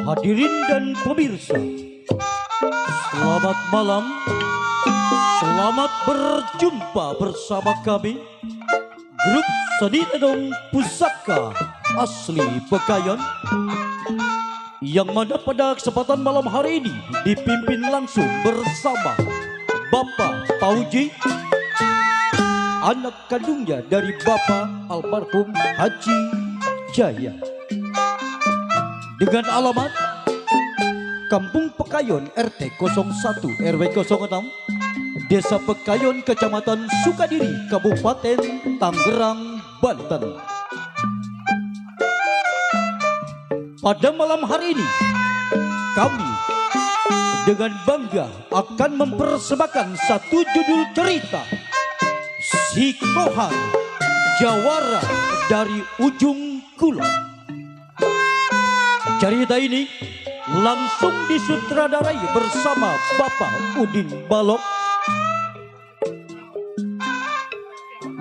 Hadirin dan pemirsa, selamat malam. Selamat berjumpa bersama kami, grup Seni Lenong Pusaka asli Bekayon, yang mana pada kesempatan malam hari ini dipimpin langsung bersama Bapak Pauji, anak kandungnya dari Bapak almarhum Haji Jaya, dengan alamat Kampung Pekayon RT 01 RW 06, Desa Pekayon, Kecamatan Sukadiri, Kabupaten Tangerang, Banten. Pada malam hari ini kami dengan bangga akan mempersembahkan satu judul cerita, Si Kohar Jawara dari Ujung Kulon. Cerita ini langsung disutradarai bersama Bapak Udin Balok.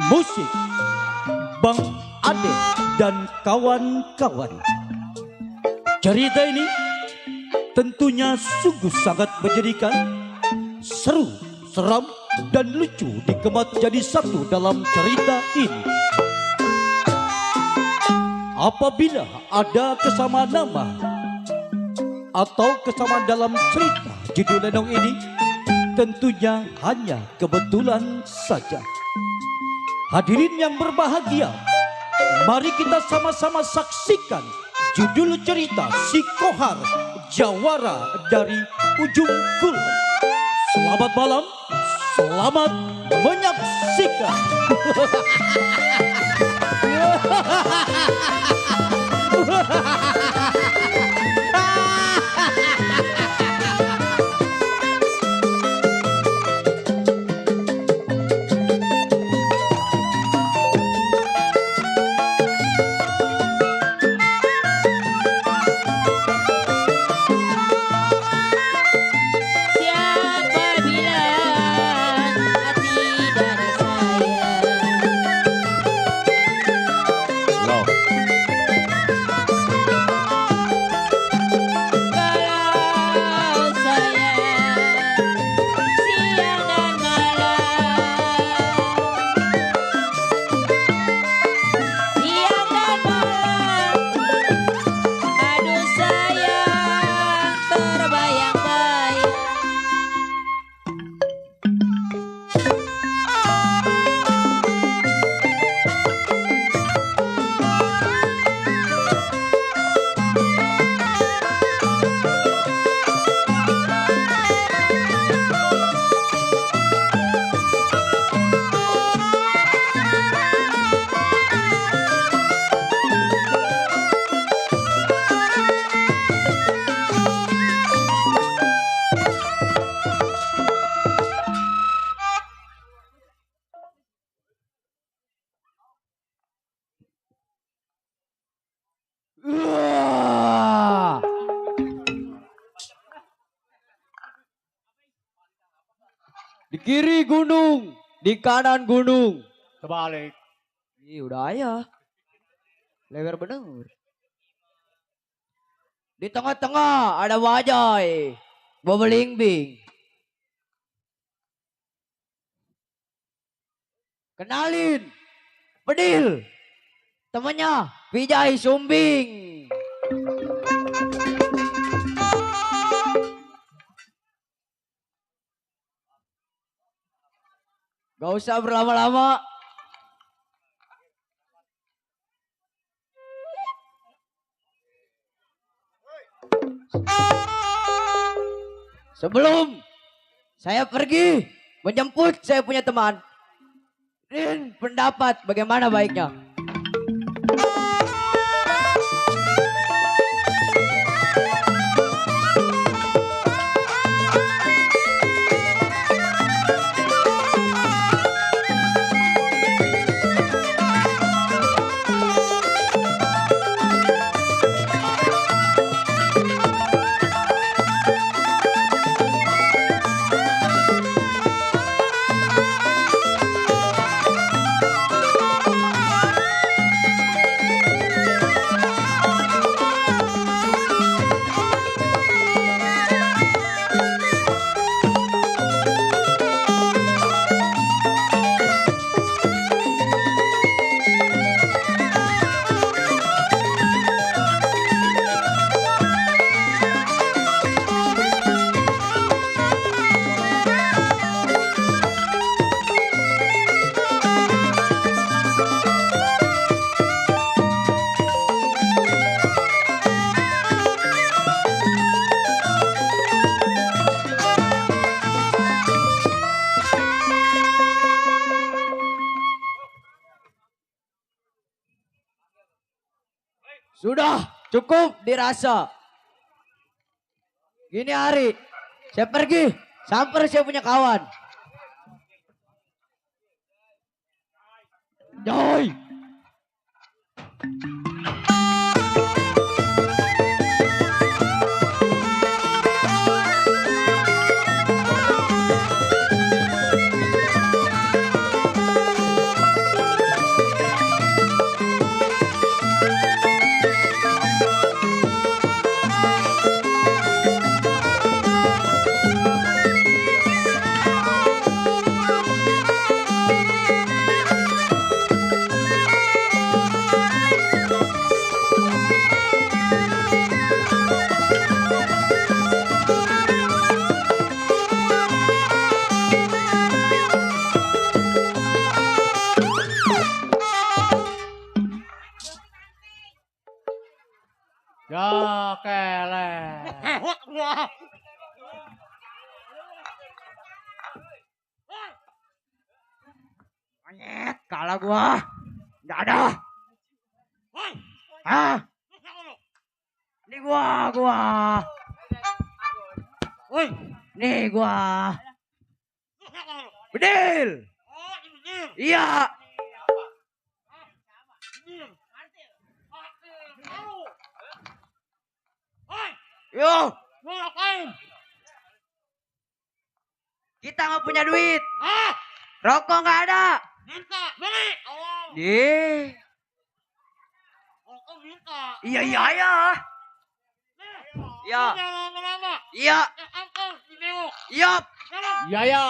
Musik Bang Ade dan kawan-kawan. Cerita ini tentunya sungguh sangat menjadikan, seru, seram, dan lucu dikemas jadi satu dalam cerita ini. Apabila ada kesamaan nama atau kesamaan dalam cerita judul lenong ini, tentunya hanya kebetulan saja. Hadirin yang berbahagia, mari kita sama-sama saksikan judul cerita Si Kohar Jawara dari Ujung Kulon. Selamat malam, selamat menyaksikan. Di kiri gunung, di kanan gunung. Kebalik. Ih, udah ya. Lebar bener. Di tengah-tengah ada Wajai, Bobelingbing. Kenalin, Pedil, temannya Vijay Sumbing. Gak usah berlama-lama. Sebelum saya pergi menjemput saya punya teman, Rin, pendapat bagaimana baiknya? Sudah cukup dirasa. Gini hari, saya pergi. Sampai saya punya kawan. Joy. Ya kele. Anyet, kalah gua. Enggak ada. Ah. Ini gua. Woi, nih gua. Bedil. Iya. Yo, mau ngapain? Kita nggak punya duit. Rokok nggak ada. Minta, beli. Rokok minta. Iya. Iya. Iya. Iya. Iya.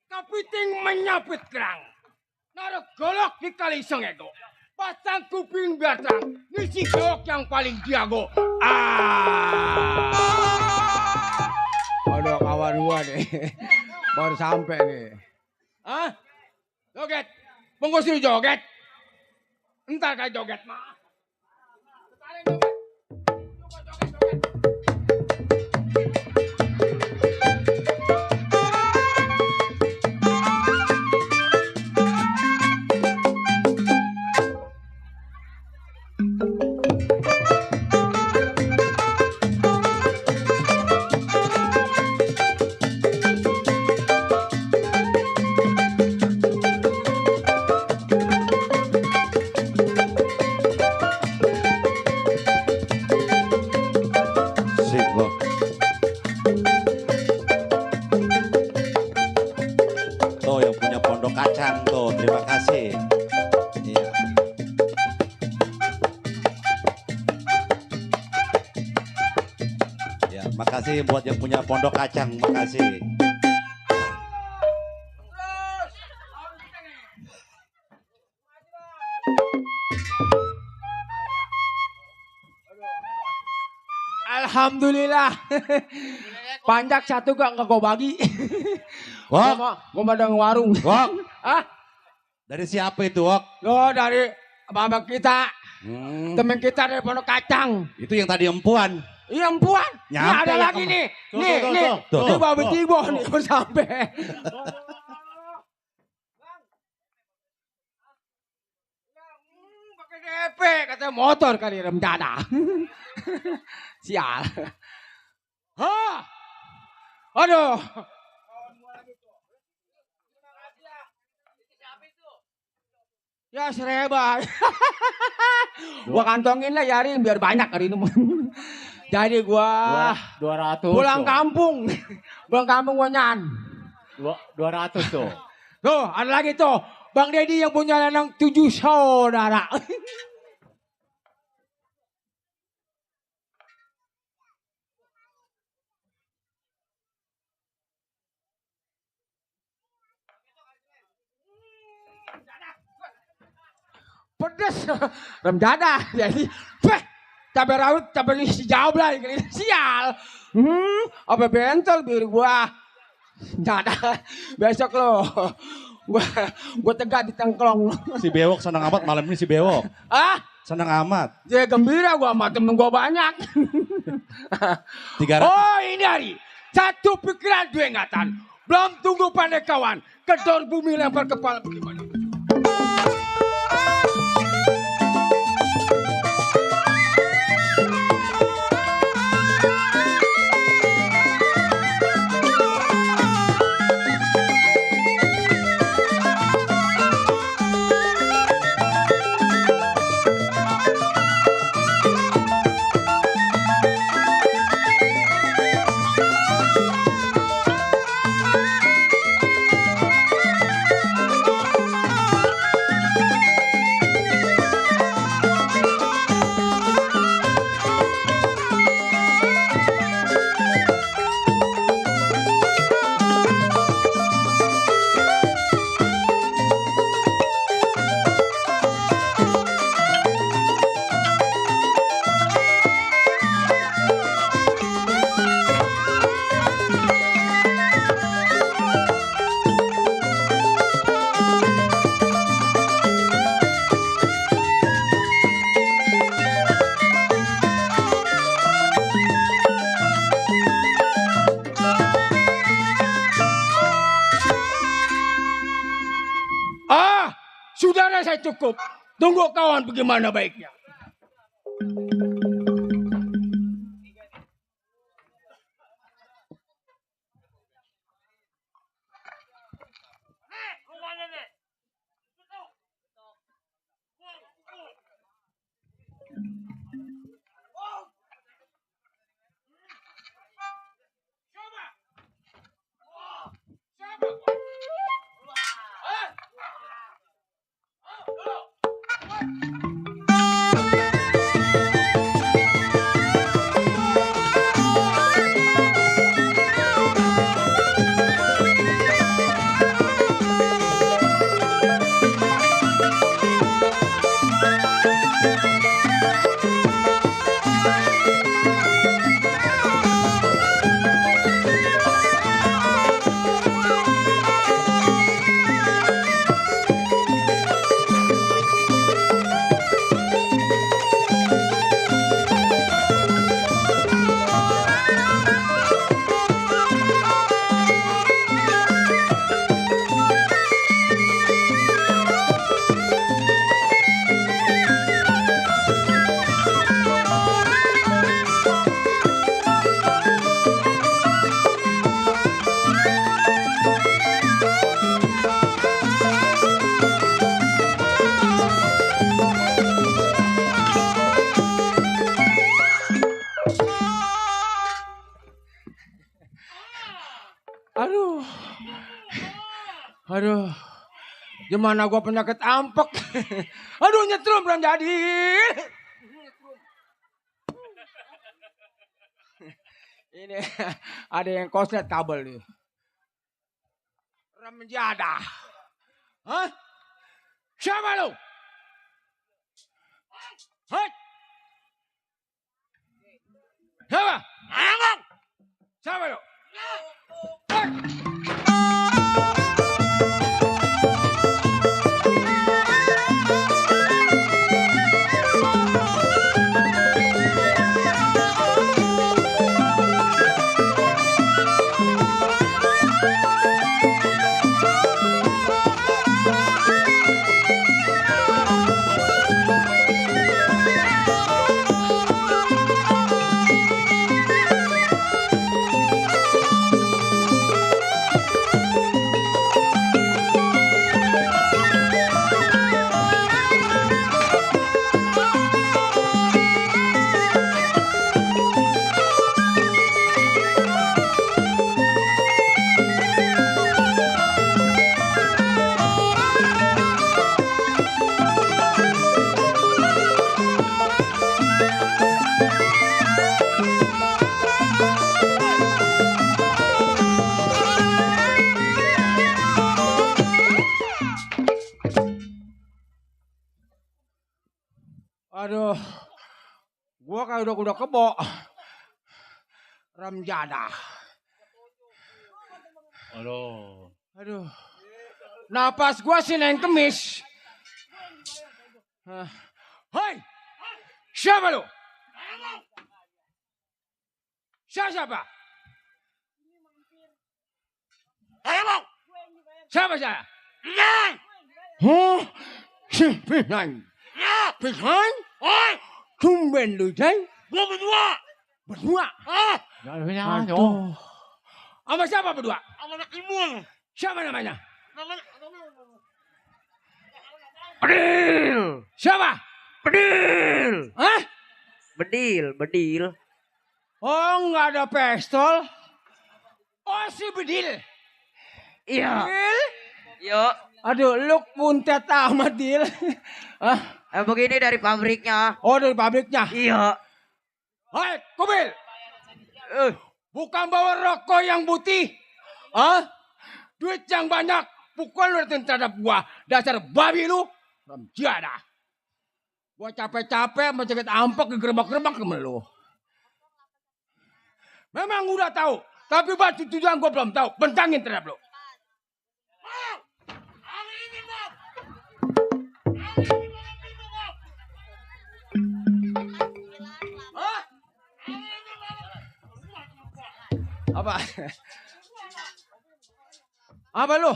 Kapiting menyapit kerang. Naruh golok di kali sengego. Pasang kuping batang. Ngisi golok yang paling jago. Aduh kawan gua nih. Baru sampai nih. Hah? Joget. Bungkus lu joget. Entar kayak joget mah. Sip, Bang. Tuh yang punya pondok kacang tuh, terima kasih. Iya. Ya, makasih buat yang punya pondok kacang, makasih. Alhamdulillah. Panjak satu gak gue bagi. Wok, Gue madang warung. Wok, Ah, dari siapa itu, Wok? lo dari abang kita. Temen kita dari Pondok Kacang. Itu yang tadi empuan. Iya empuan. Nih Nyampe ada ya, lagi Kang. nih. Tuh, Nih, tuh, nih. tuh, tuh. Ini Tuh, babi tuh. cibo nih baru sampai. Pakai DP kata motor kali rem dada. Sial. Hah. Aduh. Ya sereba. Gua kantongin lah Yarin biar banyak hari ini. Jadi gua 200. pulang kampung. Pulang kampung gua nyan. 200 tuh. Tuh, ada lagi tuh. Bang Deddy yang punya lanang 7 saudara. Pedes. Rem dada. Jadi, cabai rawit, cabai isi jauh lah. Sial. Apa bentol biar gua. Dada. Besok lo. Gua tegak di tengklong. Si bewok senang amat malam ini si bewok. Ah? Senang amat. Ya gembira gua sama temen gua banyak. 300. Oh ini hari. Satu pikiran dua ingatan. Belum tunggu pandai kawan. Kedor bumi lempar kepala bagaimana? Sudah saya cukup. Tunggu kawan bagaimana baiknya. Aduh, gimana gua penyakit ampek. Aduh, nyetrum belum jadi. Ini ada yang koslet kabel nih. Rem menjadah. Hah? Siapa lu? Hah? Siapa? Angkat. Siapa lu? Aduh, gua kayak udah kuda kebo. Ramjada. Aduh. Napas gua sih neng kemis. Hei, siapa lu? Siapa? Siapa saya? Pinang. Pinang? Tumben lu, Jay? Gua berdua. Berdua? Jangan Aduh. Sama siapa berdua? Sama anak Imul. Siapa namanya? Namanya Bedil. Siapa? Bedil. Hah? Bedil. Oh, nggak ada pistol. Oh, si Bedil. Iya. Bedil? Yo. Aduh, lu puntet amat, Dil. Hah? Begini dari pabriknya. Oh, dari pabriknya. Iya. Hai, Kubil. Bukan bawa rokok yang putih. Hah? Duit yang banyak. Pukul lu terhadap gua. Dasar babi lu. Ramjada. Gua capek-capek mencegit ampek gerbak-gerbak ke lu. Memang udah tahu. Tapi batu tujuan gua belum tahu. Bentangin terhadap lu. Hah? Apa? Apa lu?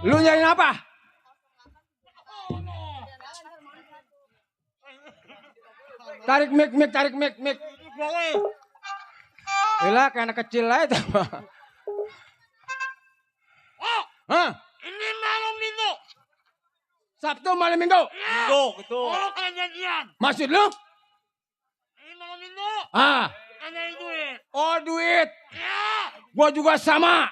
Lu nyariin apa? Tarik mic. Gila kayak anak kecil aja. Hah? ini malam minggu. Sabtu malam minggu? Minggu, betul. Oh, kejadian. Maksud lu? Ini malam minggu. Ada duit. Oh duit. Ya. Gua juga sama.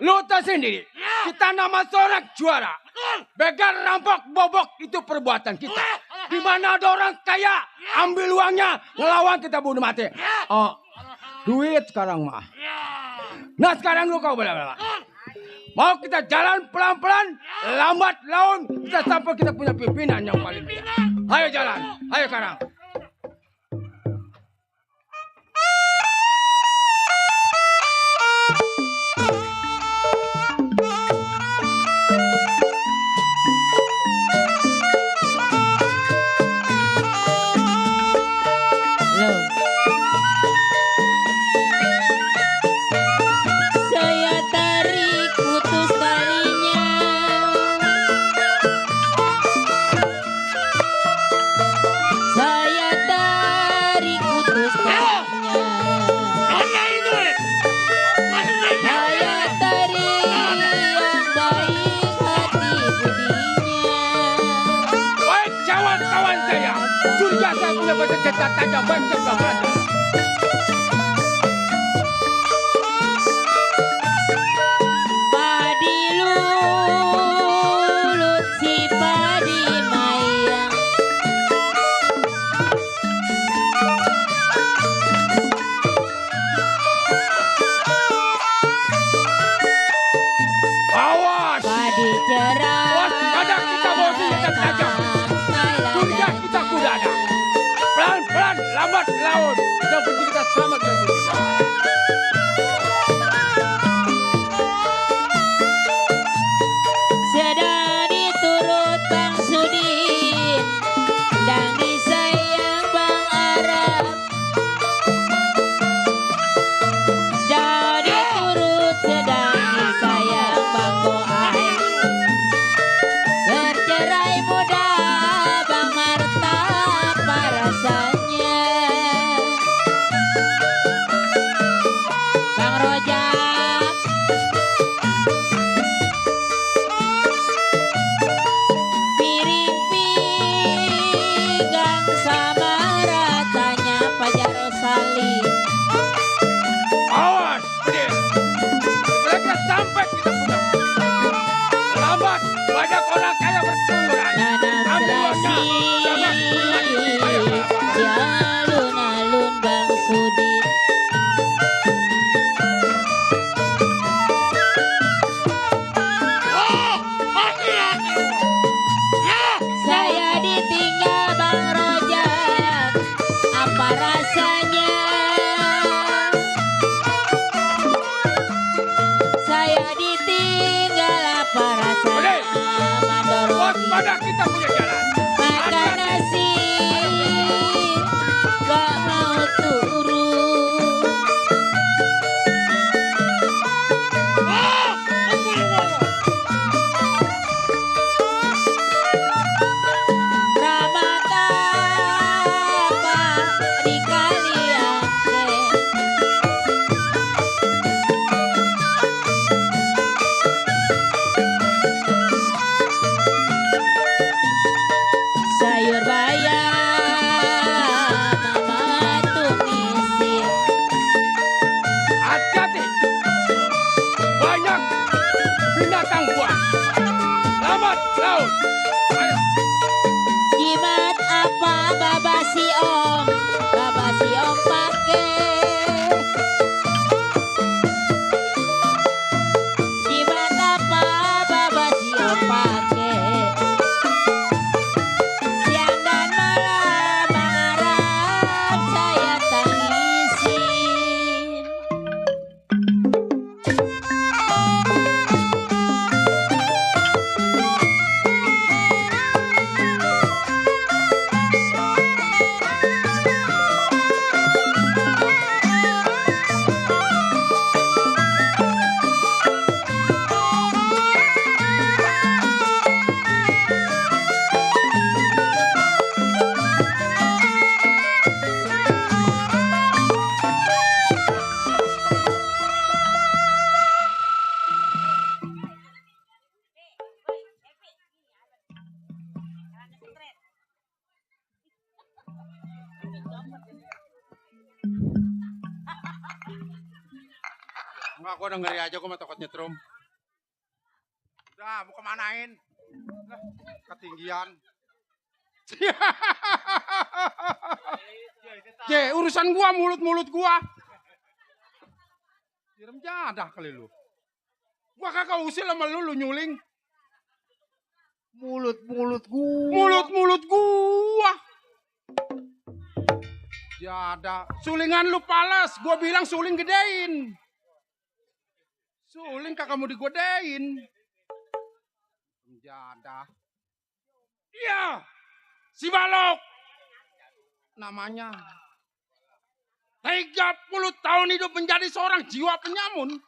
Lu tahu sendiri. Ya. Kita nama seorang juara. Betul. Begal, rampok, bobok itu perbuatan kita. Di mana ada orang kaya, ambil uangnya, ngelawan kita bunuh mati. Oh, duit sekarang mah. Ya. Nah sekarang lu kau bela-bela. Mau kita jalan pelan-pelan, lambat laun, kita sampai kita punya pimpinan yang paling mulia. Ayo jalan, ayo sekarang. Saya tarik putus talinya. Saya tarik putus talinya. Ada duit. Saya tarik yang baik hati budinya. Baik kawan-kawan saya, curiga saya punya bersenjata tajam baik sebelah mana. Padi lulut si padi mayang. Awas! Padi cerah. Waspada kita bawa senjata tajam. Curiga kita kuda ada. Pelan-pelan, lambat laun. Yang penting kita selamat dan berjalan. Sedang diturut Bang Sudin dan disayang Bang Arab. Sedang diturut, sedang disayang Bang Boai. Bercerai muda Bang Marta apa rasanya? Baba si om pake. Di mata pak Baba si om pake. Siang dan malam mengharap saya tangisin. Enggak, gua ngeri aja, gua mah takut nyetrum. Udah, mau kemanain? Lah, ketinggian. Urusan gua, mulut gua. Direm jadah kali lu. Gua kagak usil sama lu nyuling. Mulut gua. Jadah. Sulingan lu palas, gua bilang suling gedein. Suling kagak mau digodain. Jadah. Iya. Si Balok. Namanya. 30 tahun hidup menjadi seorang jiwa penyamun.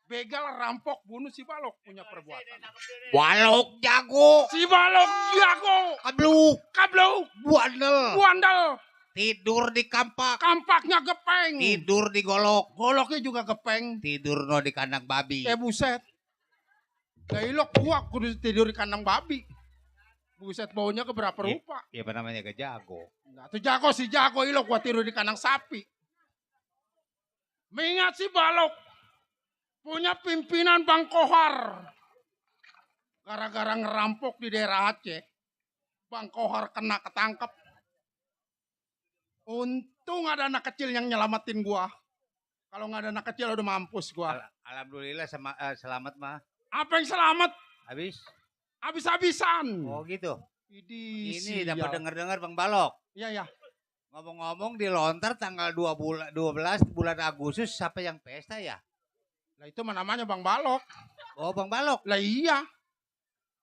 Begal, rampok, bunuh si Balok punya perbuatan. Balok jago. Si Balok jago. Kabluk. Buandel. Tidur di kampak. Kampaknya gepeng. Tidur di golok. Goloknya juga gepeng. Tidur no di kandang babi. Buset. Gailok gua kudu tidur di kandang babi. Buset, baunya keberapa rupa. Iya, apa namanya, gak jago. Nah, tuh jago si jago ilok gua tidur di kandang sapi. Mengingat si Balok punya pimpinan Bang Kohar. Gara-gara ngerampok di daerah Aceh. Bang Kohar kena ketangkep. Untung ada anak kecil yang nyelamatin gua. Kalau nggak ada anak kecil udah mampus gua. Alhamdulillah selamat mah. Apa yang selamat? Habis-habisan. Oh gitu. Ini dapat dengar Bang Balok. Iya. Ngomong-ngomong di Lontar tanggal 12 bulan Agustus siapa yang pesta ya? Lah itu mah namanya Bang Balok. Oh, Bang Balok. Lah iya.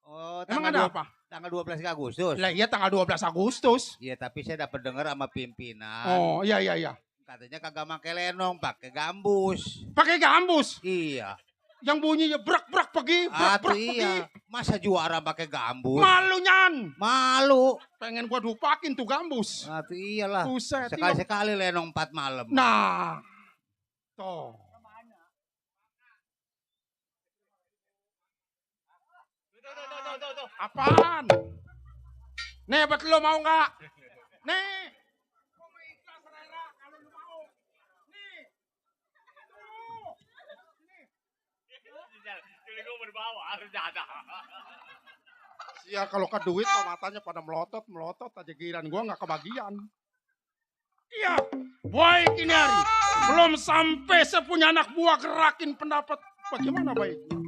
Oh, Emang ada apa? Tanggal 12 Agustus. Lah iya tanggal 12 Agustus. Iya, tapi saya dapat dengar sama pimpinan. Oh, iya. Katanya kagak pakai lenong, pakai gambus. Pakai gambus? Iya. Yang bunyinya brak-brak pergi, brak-brak iya. pergi. Masa juara pakai gambus? Malu nyan. Malu. Pengen gua dupakin tuh gambus. Iyalah. Buset. Sekali-sekali lenong 4 malam. Nah. Tuh. Apaan? Nih, buat lo mau nggak? Nih. Iya, kalau ke duit matanya pada melotot aja, giran gua nggak kebagian. Iya, baik ini hari. Belum sampai saya punya anak buah gerakin pendapat. Bagaimana baiknya?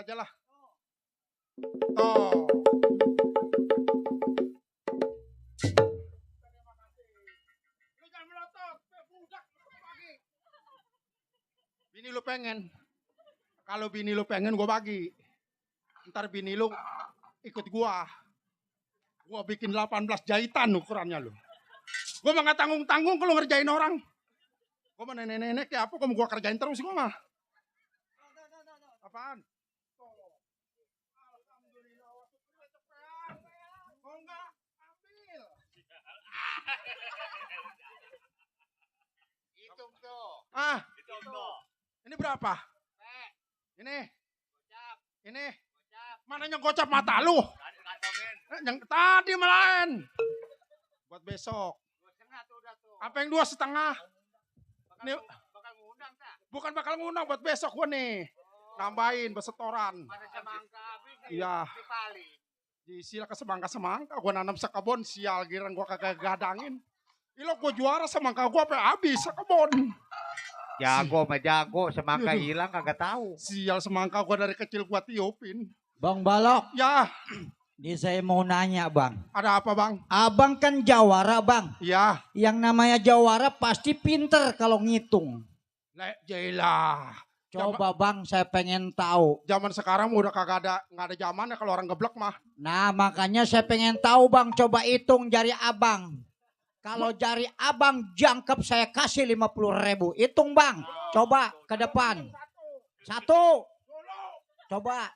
aja lah. Tuh. Lu jangan melotot, budak bagi. Bini lu pengen. Kalau bini lu pengen gue bagi. Ntar bini lu ikut gua. Gua bikin 18 jahitan ukurannya lu. Gua mah gak tanggung-tanggung kalau ngerjain orang. Gua mah nenek-nenek ya apa kamu gua kerjain terus gua mah. Apaan? Alhamdulillah waktu cepetan. Mau enggak? Ambil. Hitung tuh. Ah, Hitung tuh. ini berapa? Ini. Gocap. Ini. Gocap. Mana yang gocap mata lu? Tadi kantongin. Yang tadi malahan. Buat besok. 2,5 tuh udah tuh. Apa yang 2,5? Ini Bakal ngundang tak? bukan bakal ngundang buat besok gua nih. Nambahin besetoran. Mana semangka habis Iya. di Pali. Diisi lah ke semangka-semangka. Gua nanam sekebon sial giran gua kagak gadangin. Ilo gua juara semangka gua sampai habis sekebon. Jago mah jago, semangka Aduh. hilang kagak tahu. Sial semangka gua dari kecil gua tiupin. Bang Balok, Ya, ini saya mau nanya bang. ada apa bang? Abang kan jawara bang. Ya, Yang namanya jawara pasti pinter kalau ngitung. jelah. Coba bang, saya pengen tahu. Zaman sekarang udah kagak ada, nggak ada zamannya kalau orang geblek mah. Nah makanya saya pengen tahu bang, coba hitung jari abang. Kalau jari abang jangkep saya kasih 50.000. Hitung bang, coba ke depan. 1. Coba.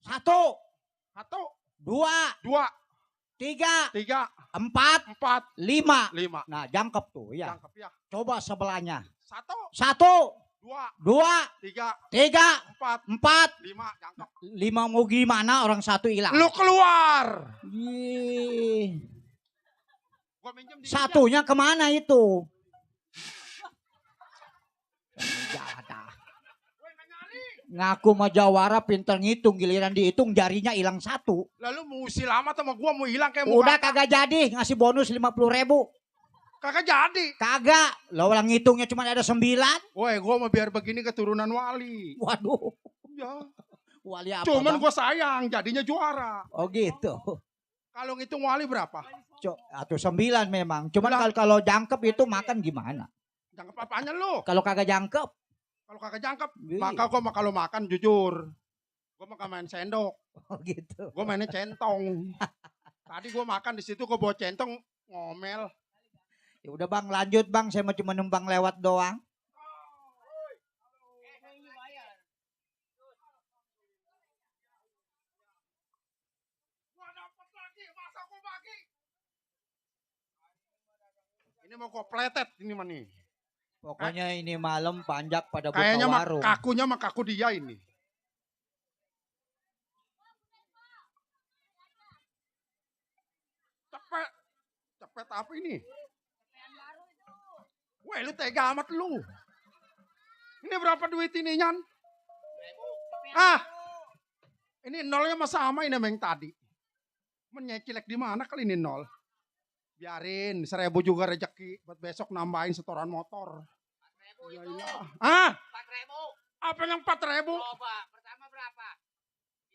1. 1, 2. 2, 3. 3, 4. 4, 5. 5. Nah jangkep tuh ya. Cakep ya. Coba sebelahnya. 1, 1. 2, 2. 3, 3. 4, 4. 5, cakep. 5 mau gimana orang 1 hilang. Lu keluar. Ih, Gua minjem di satunya kemana itu? Jada. Ngaku mah jawara pinter ngitung, giliran dihitung jarinya hilang 1. Lalu mau usil amat sama gua mau hilang kayak Udah muka. kagak jadi ngasih bonus 50.000. Kagak jadi. Kagak. Lo orang ngitungnya cuma ada 9. Woi, gua mau biar begini keturunan wali. Waduh. Ya. Wali apa Cuman bang? gua sayang jadinya juara. Oh gitu. Kalau ngitung wali berapa? Atau 9 memang. Cuman Lah. kalau jangkep itu makan gimana? Jangkep apanya lu? Kalau kagak jangkep. Kalau kagak jangkep, Iya. maka gua mah kalau makan jujur. Gua mah main sendok, Oh gitu. gua mainnya centong. Tadi gua makan di situ gua bawa centong ngomel. Ya udah bang, lanjut bang. Saya mau cuma numpang lewat doang. Gua dapat lagi, masa gua bagi? Ini mau gua pletet ini mah nih. Pokoknya ini malam panjak pada buka Kayaknya mah warung. kakunya mah kaku dia ini. Cepet. Cepet apa ini? Weh lu tega amat lu. Ini berapa duit ini Nyan? Ah. Ini nolnya mah sama ini sama yang tadi. Menyekilek di mana kali ini nol? Biarin 1.000 juga rezeki buat besok nambahin setoran motor. Ya ilah. Ah, 4.000. apa yang 4.000? Coba, pertama berapa?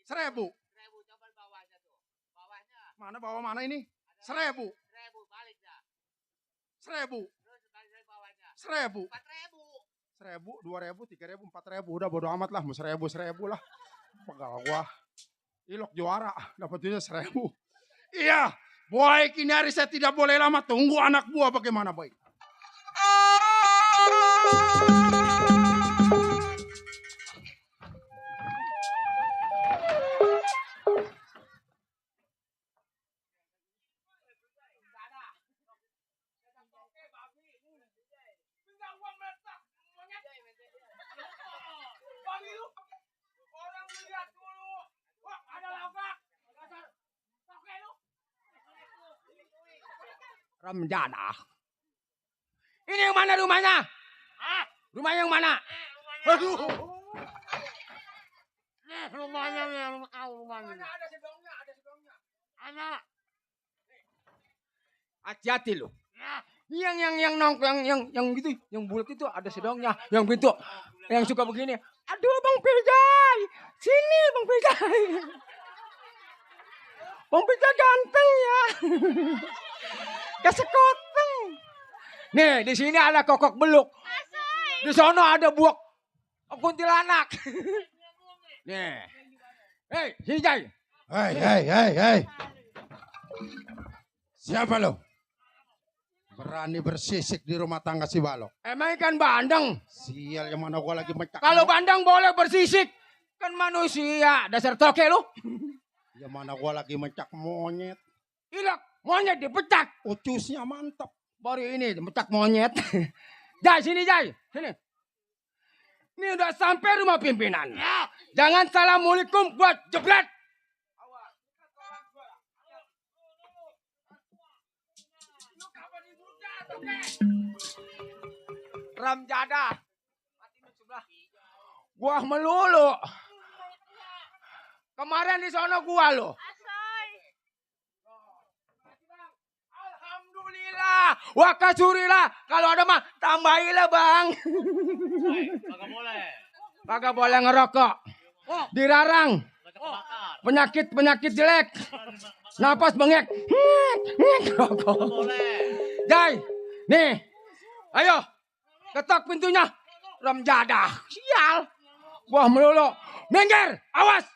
1.000. 1.000, coba bawahnya tuh. Bawahnya Mana bawah mana ini? 1.000. 1.000, balik dah. 1.000. Terus balik dari bawahnya. 1.000. 4.000. 1.000, 2.000, 3.000, 4.000. Udah bodo amat lah, mau 1.000 lah. Pegal gua. Ilok juara, dapat duitnya 1.000. Iya, boy, kini hari saya tidak boleh lama. Tunggu anak buah bagaimana, boy. Ramjana. Ini yang mana rumahnya? Ah, Rumah yang mana? Aduh. nih rumahnya nih, rumahnya. Ada sebelumnya. Anak. Hati-hati lu. Nah, Yang nongkrong yang gitu, yang bulat itu ada sedangnya, yang pintu yang suka begini. Aduh Bang Pejai, sini Bang Pejai. Bang Pejai ganteng ya. Kesekoteng. Nih di sini ada kokok beluk. Di sana ada buak kuntilanak. Nih. Hei, sini Jai. Hei. Siapa lo? Berani bersisik di rumah tangga si Balok. Emang ikan bandeng. Sial, yang mana gua lagi mecak. Kalau bandeng boleh bersisik. Kan manusia, dasar toke lu. Yang mana gua lagi mecak monyet. Ilak, monyet dipecak. Ucusnya mantap. Baru ini mecak monyet. Jai, sini Jai. Sini. Ini udah sampai rumah pimpinan. Jangan assalamualaikum buat jebret. Ramjada. Gua melulu. Kemarin di sana gua lo. Alhamdulillah. Wakasurilah. Kalau ada mah tambahilah bang. Kagak boleh ngerokok. Dirarang. Penyakit jelek. Napas bengek. Jai. Nih. Ayo. Ketok pintunya. Ramjada. Sial. Wah melulu. Minggir. Awas.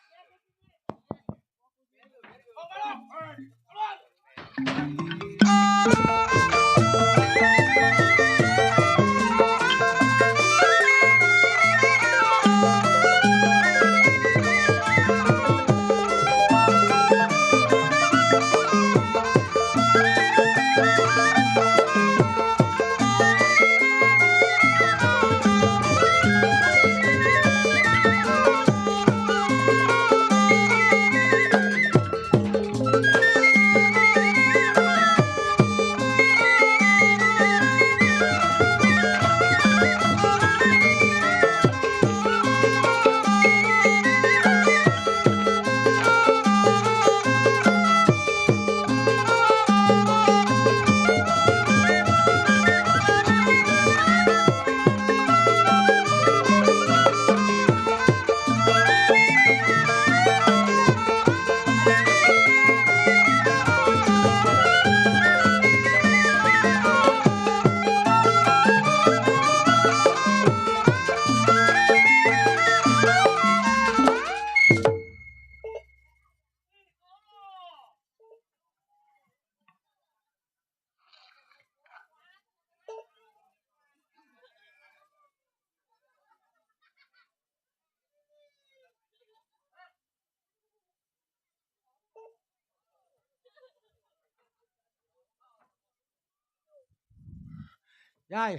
Jai,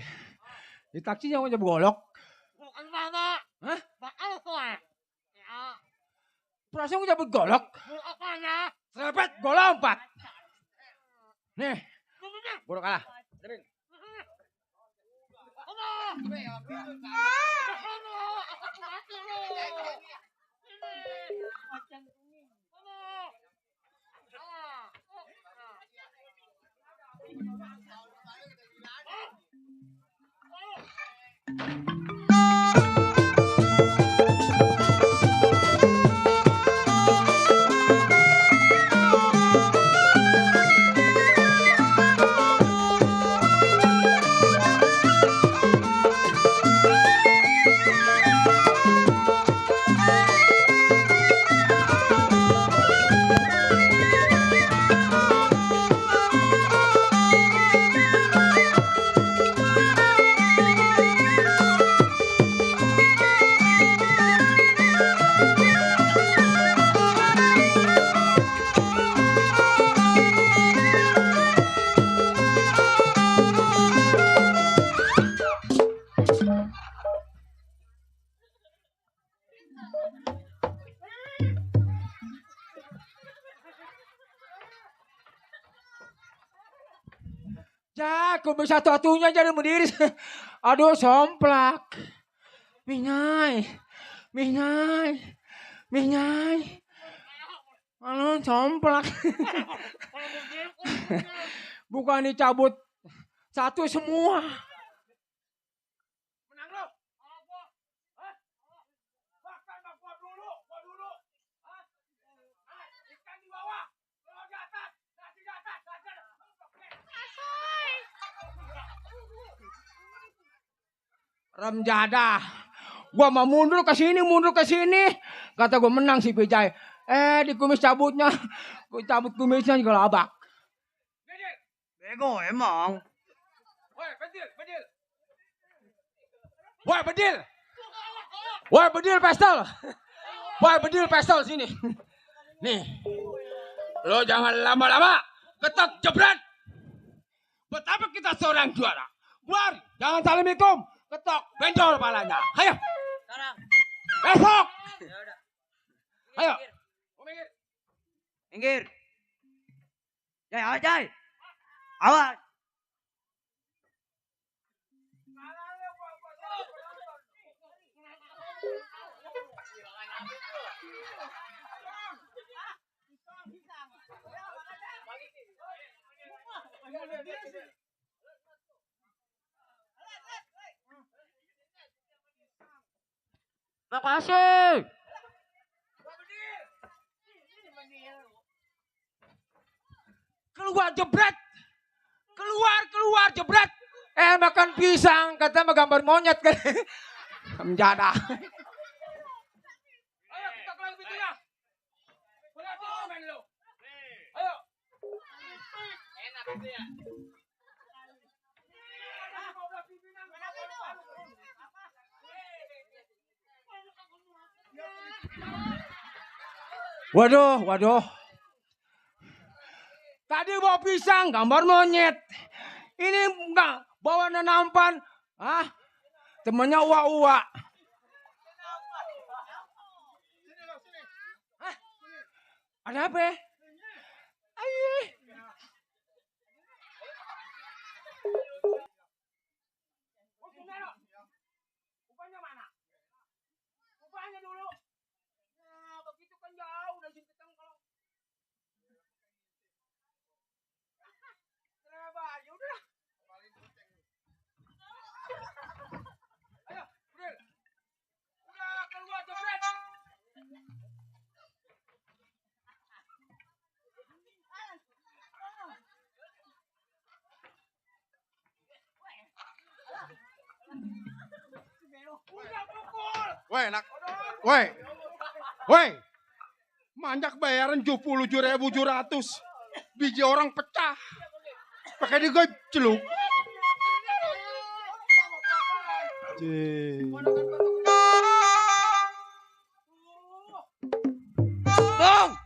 di taksi yang udah golok. Bukan mana? Hah? Bakal kue. Ya. Perasaan udah golok. Bukan mana? Serempet, gol lompat. Nih, bodoh kalah. Ya, aku bisa satu-satunya jadi berdiri. Aduh, somplak. Minyai. Aduh, somplak. Bukan dicabut Satu semua. Menang lo. Hah? Bahkan gua dulu. Hah? Ikan di bawah. Lo di atas. Nasi di atas. Remjada. Gua mau mundur ke sini. Kata gua menang si Pijay. Di kumis cabutnya. Gua cabut kumisnya juga labak. Bego emang. Woi, bedil pistol sini. Nih. Lo jangan lama-lama. Ketok jebret. Betapa kita seorang juara. Keluar, jangan saling hikum. Ketok, benjol palanya. Ayo. Sekarang. Besok. Ya udah. Ayo. Minggir. Jai, awas Jai. Awas. Makasih. Keluar jebret. Keluar jebret. Makan pisang, kata mah gambar monyet kan. Menjada. Ayo kita keluar pintunya. Berarti main lo. Ayo. Enak itu ya. Waduh. Tadi bawa pisang, gambar monyet. Ini enggak bawa nampan. Temannya uwa-uwa. Ada apa ya? Ayo. Upahnya mana? Upahnya dulu. Nah, begitu kan jauh dari sini kalau. Kenapa? Ya udah. Ayo, Bril. Udah keluar jebret. Weh, nak. Weh. Manjak bayaran 77.700. Biji orang pecah. Pakai digocluk. Bong.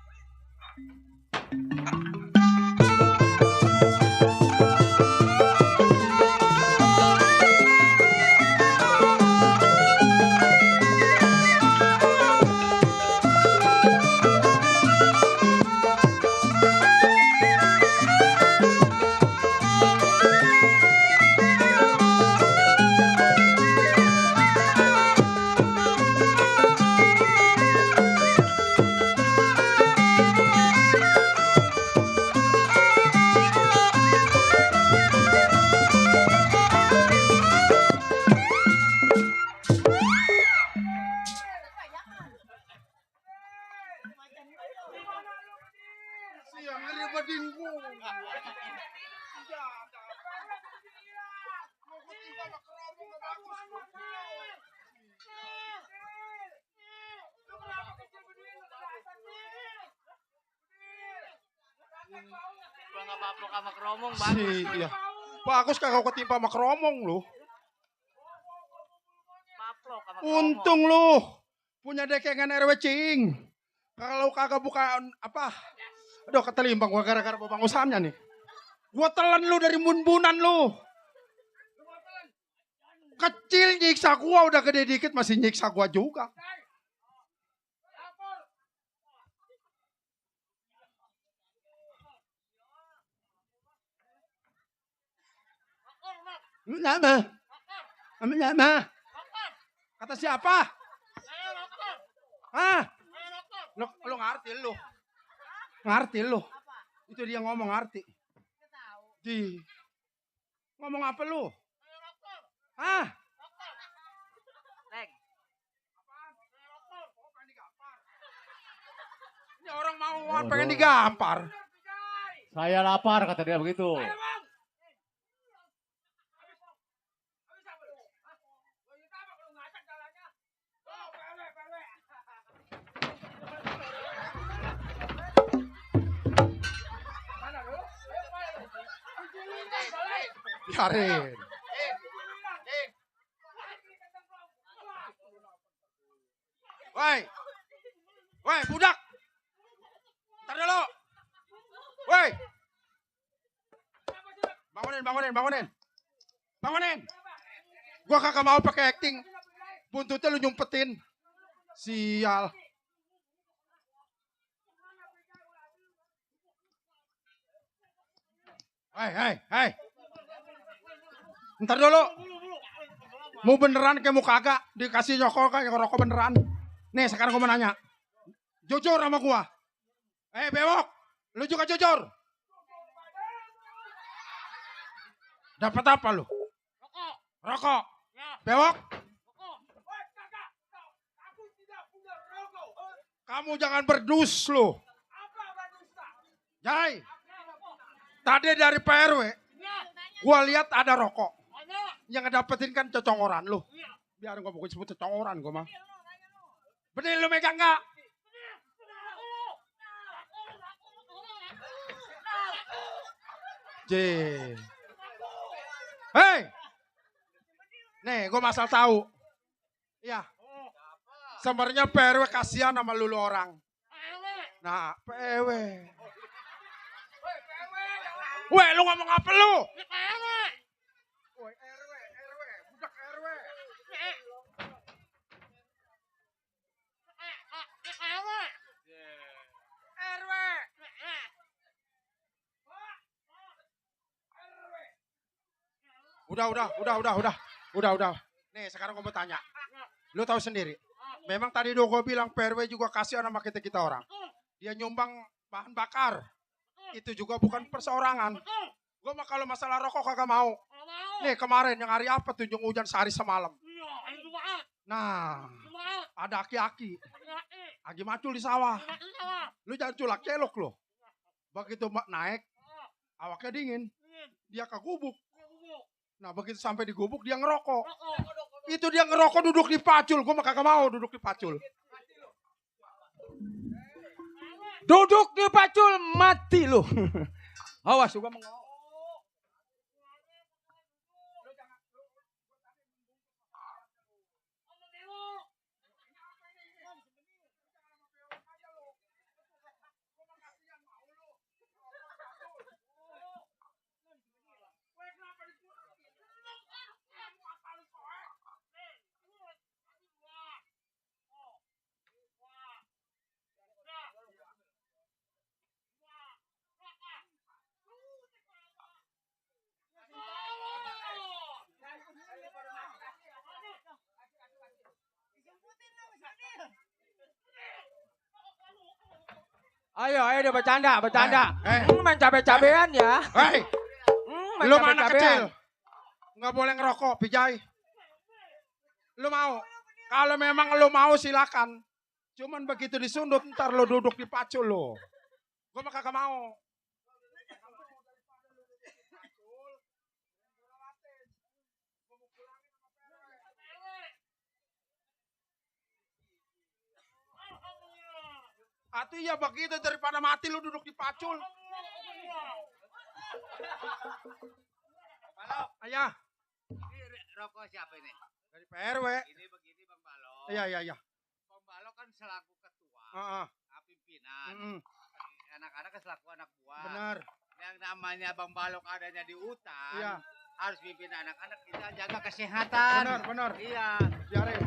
Siang hari badingku. Gua enggak maplok sama keromong, Bang. Iya. Bagus kagak ketimpa sama keromong lu. Maplok sama keromong. Untung lu punya dekengan RW Cing. Kalau kagak bukan apa? Aduh ketelimbang gua gara-gara babang usahamnya nih. Gua telan lu dari munbunan lu. Kecil nyiksa gua udah gede dikit masih nyiksa gua juga. Nama. Kata siapa? Lu ngerti lu. Ngerti lu. Itu dia ngomong ngerti. Ngomong apa lu? Hah? Leng. Ini orang mau pengen digampar. Saya lapar kata dia begitu. Biarin. Woi. Woi, budak. Ntar dulu. Woi. Bangunin. Gua kagak mau pakai acting. Buntutnya lu nyumpetin. Sial. Hei. Ntar dulu. Mau beneran kayak mau kagak dikasih nyokol kayak rokok beneran. Nih sekarang gua mau nanya. Jujur sama gua. Bewok. Lu juga jujur. Dapat apa lu? Rokok. Bewok. Kamu jangan berdus lu. Jai. Tadi dari PRW, gua lihat ada rokok. Yang ngedapetin kan cocongoran lu. Biar gua bukan sebut cocongoran gua mah. Bener lu megang gak? Hei. Nih, gua masal tahu. Iya. Sebenarnya PRW kasihan sama lu orang. Nah, PRW. Weh, lu ngomong apa lu? Woi, RW, budak RW. RW. Udah. Nih, sekarang gue mau tanya. Lu tahu sendiri. Memang tadi gue bilang PRW juga kasihan sama kita orang. Dia nyumbang bahan bakar. Itu juga bukan perseorangan. Gue mah kalau masalah rokok kagak mau. Nih kemarin yang hari apa tuh yang hujan sehari semalam. Nah, ada aki-aki. Lagi macul di sawah. Lu jangan culak celok lo. Begitu naik, awaknya dingin. Dia ke gubuk. Nah begitu sampai di gubuk dia ngerokok. Itu dia ngerokok duduk di pacul. Gue mah kagak mau duduk di pacul. Duduk di pacul mati lu. Awas juga mau. Ayo dia bercanda. Main cabe-cabean ya. Hei, Main lu mana cabe-cabean. kecil? Nggak boleh ngerokok, Pijay. Lu mau? Kalau memang lu mau silakan. Cuman begitu disundut ntar lu duduk di pacul lu. Gue mah kagak mau. Atuh ya begitu daripada mati lu duduk di pacul. Balok, Ayah, ini rokok siapa ini? dari PRW. Ini begini Bang Balok. Iya. Bang Balok kan selaku ketua, Heeh. pimpinan. Mm-mm. Anak-anak kan selaku anak buah. Benar. Yang namanya Bang Balok adanya di hutan. Iya. Harus pimpin anak-anak kita jaga kesehatan. Benar. Iya. Biarin.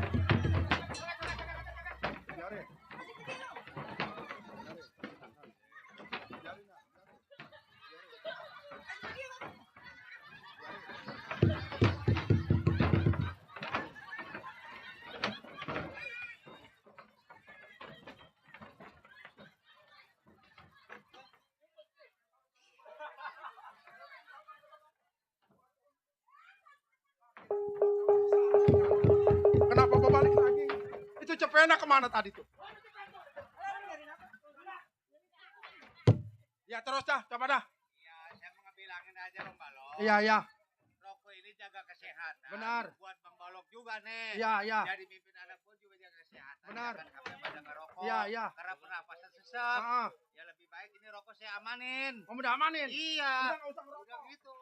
Itu cepena kemana tadi tuh? Ya terus dah, coba dah. Iya, saya mau ngebilangin aja Bang Balok. Iya, iya. Rokok ini jaga kesehatan. Benar. Buat Bang Balok juga nih. Iya, iya. Jadi mimpin anak gue juga jaga kesehatan. Benar. Jangan sampai pada ngerokok. Iya, iya. Karena pernapasan sesak. Heeh. Ya lebih baik ini rokok saya amanin. Kamu udah amanin? Iya. Udah nggak usah ngerokok. Udah gitu.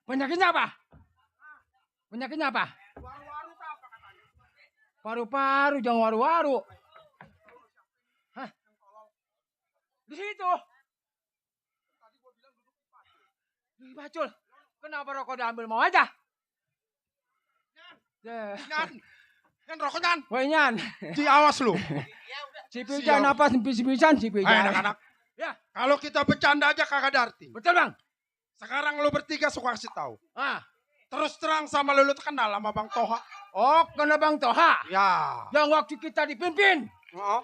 Penyakitnya apa? Penyakitnya apa? Waru-waru tak apa katanya? Paru-paru, jangan waru-waru. Hah? Di situ. Di Bacul. Kenapa rokok diambil mau aja? Nyan. Nyan rokok Nyan. Woi Nyan. Ci awas lu. Si Pijan apa sempis-sempisan si Ayo Pijan. anak-anak. Ya. Kalau kita bercanda aja kagak ada arti. Betul Bang. Sekarang lu bertiga suka kasih tahu. Ah. Terus terang sama lu kenal sama Bang Toha. Oh, kena Bang Toha. Ya. Yang waktu kita dipimpin. Oh.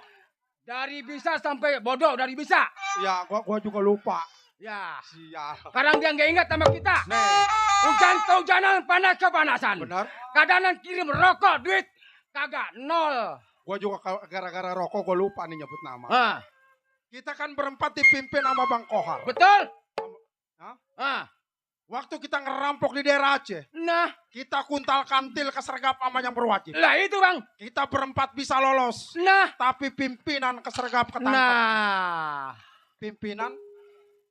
Dari bisa sampai bodoh, dari bisa. Ya, gua juga lupa. Ya. Sial. Sekarang dia nggak ingat sama kita. Nih, Hujan-kehujanan, panas kepanasan. benar. Kadang kirim rokok, duit. Kagak, nol. Gua juga gara-gara rokok gua lupa nih nyebut nama. Ah, Kita kan berempat dipimpin sama Bang Kohar. betul? Hah? Ah, Waktu kita ngerampok di daerah Aceh, nah, kita kuntal kantil kesergap sama yang berwajib. lah itu Bang. Kita berempat bisa lolos, Nah, tapi pimpinan kesergap ketangkap. nah. Pimpinan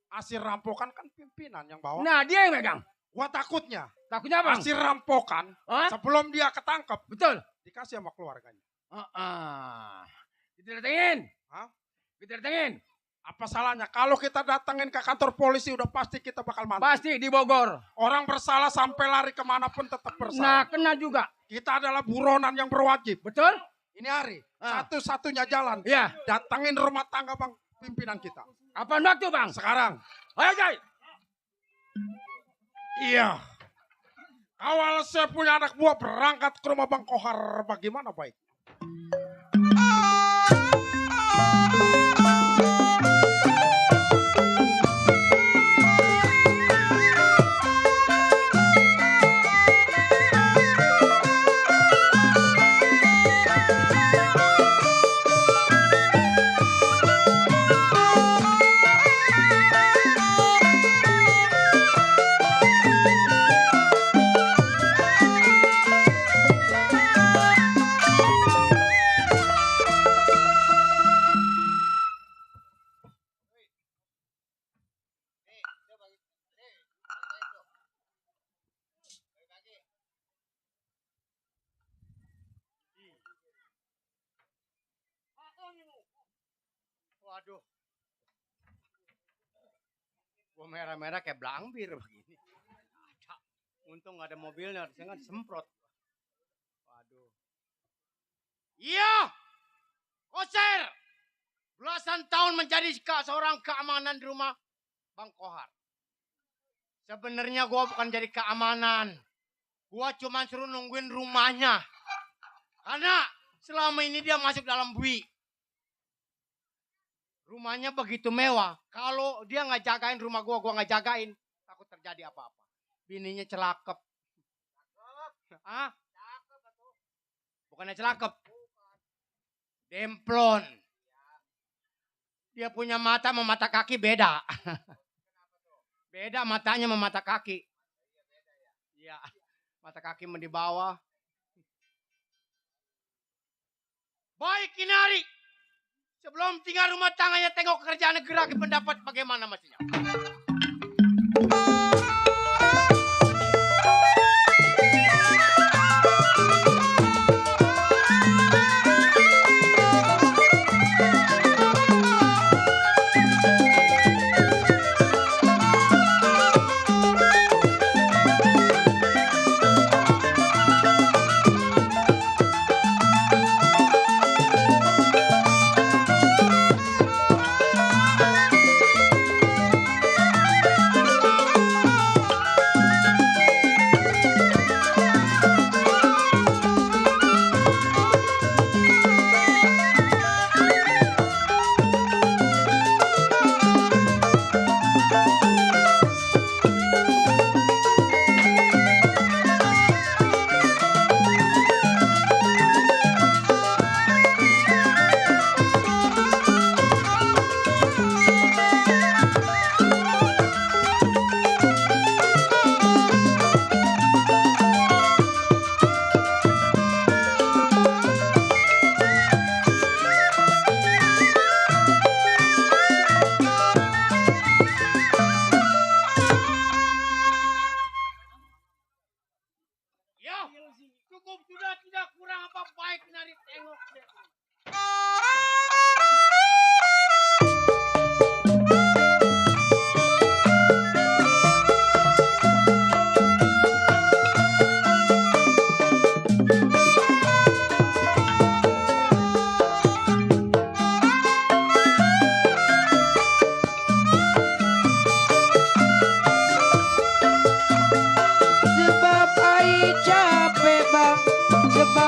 hasil rampokan kan pimpinan yang bawa. Nah, dia yang megang. Gua takutnya Takutnya Bang. hasil rampokan Hah? sebelum dia ketangkap Betul. dikasih sama keluarganya. Kita datengin. Hah? Kita datengin. Apa salahnya? Kalau kita datengin ke kantor polisi udah pasti kita bakal mati. Pasti di Bogor. Orang bersalah sampai lari kemanapun tetap Nah, bersalah. kena juga. Kita adalah buronan yang berwajib. Betul? Ini hari Ah. satu-satunya jalan. Iya. Datengin rumah tangga Bang pimpinan kita. Kapan waktu Bang? Sekarang. Ayo, Jai. Iya. Awal saya punya anak buah berangkat ke rumah Bang Kohar. Bagaimana baik? Waduh. Gua merah-merah kayak belangkir begini. Untung gak ada mobilnya, saya nggak disemprot. Waduh. Iya, Koser. Belasan tahun menjadi seorang keamanan di rumah Bang Kohar. Sebenarnya gua bukan jadi keamanan. Gua cuma suruh nungguin rumahnya. Karena selama ini dia masuk dalam bui. Rumahnya begitu mewah. Kalau dia nggak jagain rumah gua nggak jagain. Takut terjadi apa-apa. Bininya celakep. Hah? Bukannya celakep. Demplon. Dia punya mata sama mata kaki beda. Beda matanya sama mata kaki. Iya. Mata kaki di bawah. Baik Kinari. Sebelum tinggal rumah tangganya tengok kerjaan negara pendapat bagaimana mestinya.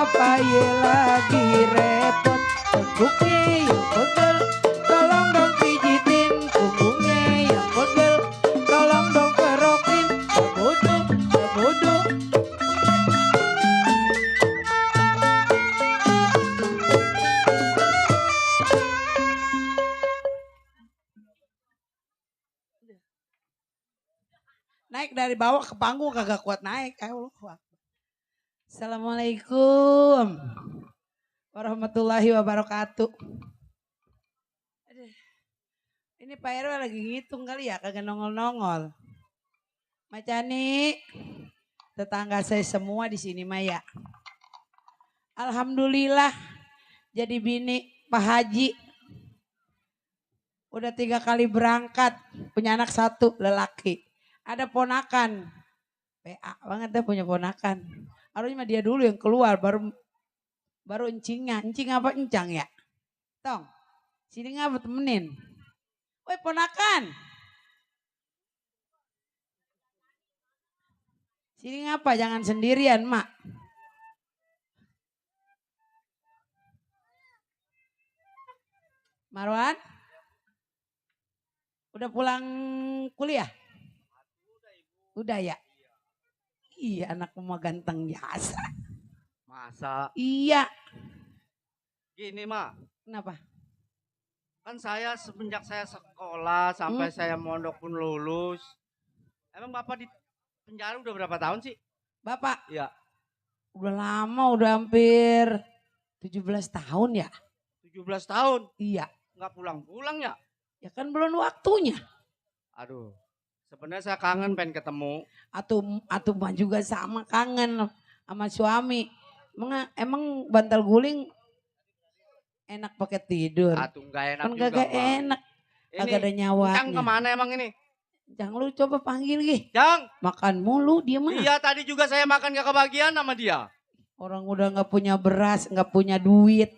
kenapa ye lagi repot? Punggungnya yang pegel, tolong dong pijitin. Punggungnya yang pegel, tolong dong kerokin. Bodoh, bodoh. Naik dari bawah ke panggung kagak kuat naik. Assalamualaikum warahmatullahi wabarakatuh. Aduh. Ini Pak RW lagi ngitung kali ya, kagak nongol-nongol. Macani, tetangga saya semua di sini Maya. Alhamdulillah jadi bini Pak Haji. Udah 3 kali berangkat, punya anak 1 lelaki. Ada ponakan, PA banget deh punya ponakan. Harusnya dia dulu yang keluar, baru encingnya. Encing apa encang ya? Tong, sini ngapa temenin? Woi ponakan. Sini ngapa, jangan sendirian mak. Marwan, udah pulang kuliah? Udah ya? Iya anakku mah ganteng biasa. Masa? Iya. Gini mak. Kenapa? Kan saya semenjak saya sekolah sampai saya mondok pun lulus. Emang bapak di penjara udah berapa tahun sih? Bapak? Iya. Udah lama, udah hampir 17 tahun ya. 17 tahun? Iya. Nggak pulang-pulang ya? Ya kan belum waktunya. Aduh. Sebenarnya saya kangen pengen ketemu. Atuh mah juga sama kangen sama suami. Emang bantal guling enak pakai tidur. Atuh nggak enak kan juga. Kagak enak. Kagak ada nyawanya. Jang kemana emang ini? Jang lu coba panggil Gi. Jang. Makan mulu dia mah. Iya tadi juga saya makan gak kebagian sama dia. Orang udah gak punya beras, gak punya duit.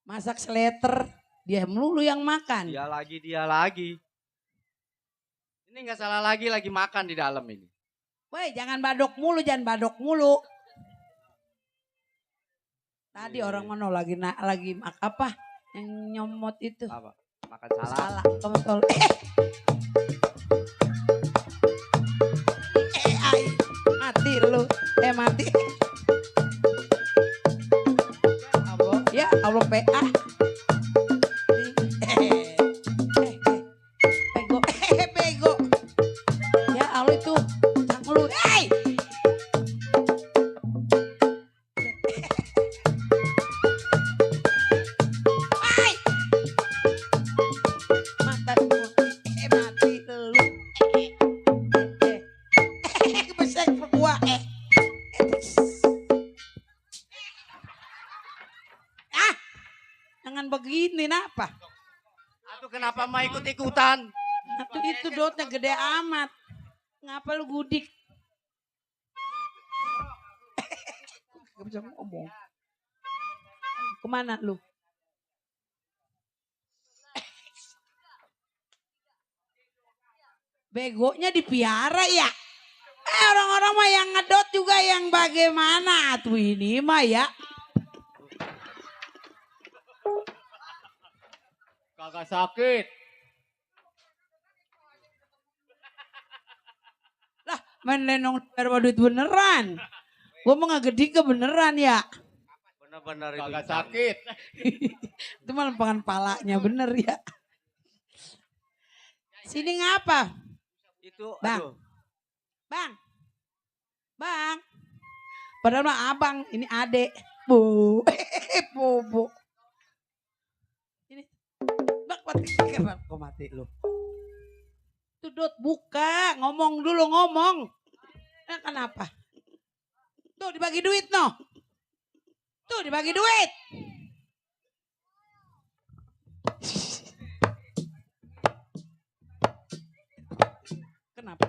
Masak seleter, dia melulu yang makan. Dia lagi. Ini nggak salah lagi makan di dalam ini. Woi jangan badok mulu. Tadi orang mana lagi apa yang nyomot itu? Apa? Makan salah. Kamu tol. Mati lu. Mati. Ya Allah PA. Bego. Ya Allah itu cang lu. Mati lu. Besek gua jangan begini napa? Aduh kenapa mau ikut-ikutan? Aduh itu dotnya gede amat. Ngapa lu gudik? Gak bisa ngomong. Kemana lu? Begonya dipiara ya? Orang-orang mah yang ngedot juga yang bagaimana? Tuh ini mah ya. Kagak sakit. Lah main lenong duit beneran. Gua mah gak gede ke beneran ya. Bener-bener itu. Kagak sakit. Itu mah lempangan palanya bener ya. Sini ngapa? Itu Bang. aduh. Bang. Padahal mah abang, ini adek. Bu. Bobo. Ini. Bak kok mati lu. Tuh Dot buka, ngomong dulu ngomong. Kenapa? Tuh dibagi duit no. Tuh dibagi duit. Kenapa?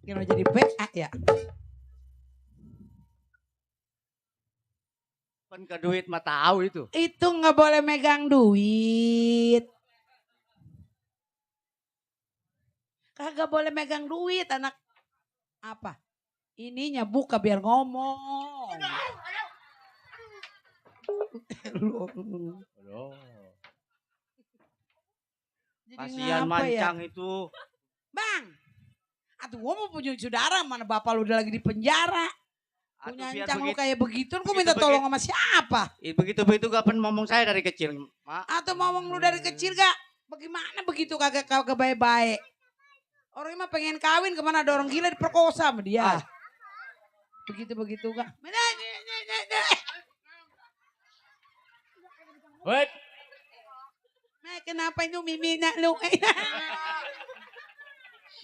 Kira jadi PA ya? Kan ke duit mah tahu itu. Itu nggak boleh megang duit. Kagak boleh megang duit anak Apa? Ininya buka biar ngomong. Jadi Kasihan ngapa ya? mancang itu. Bang, atuh gua mau punya saudara, mana bapak lu udah lagi di penjara. Atuh, Punya biar ancang lu begitu- kayak begitu, gua begitu- minta tolong sama siapa? Begitu-begitu gak pernah ngomong saya dari kecil, Mak. Atau ngomong lu dari kecil gak? Bagaimana begitu kagak baik-baik? Orang mah pengen kawin, kemana ada orang gila diperkosa sama dia. Begitu-begitu gak? Wait. Nah, kenapa itu mimina lu?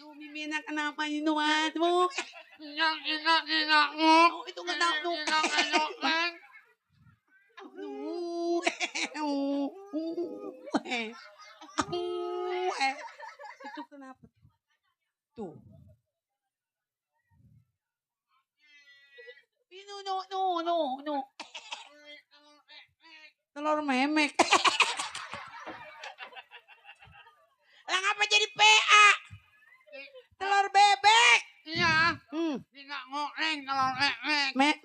Lu mimina kenapa itu? Aduh. Oh, itu nggak tahu. Itu kenapa? Tuh. Ini no. Telur memek. Lah ngapa jadi PA? Telur bebek. Iya. Tidak ngoreng kalau memek.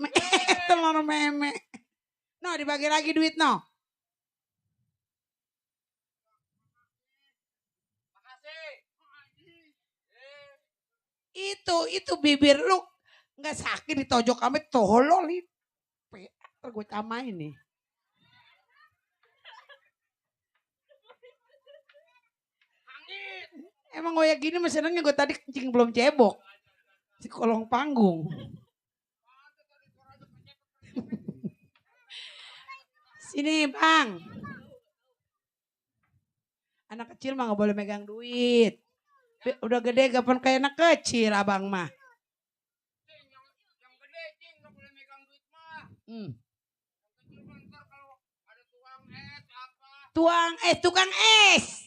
Telur memek. No, dibagi lagi duit no. Itu bibir lu nggak sakit ditojok kami tolol nih. PA gue camain nih. Emang gue gini masih senengnya gue tadi kencing belum cebok. Si kolong panggung. Sini bang. Anak kecil mah gak boleh megang duit. Udah gede kapan kayak anak kecil abang mah. Yang gede cing nggak boleh megang duit mah. Kecil mah ntar kalau ada tuang es apa. Tukang es.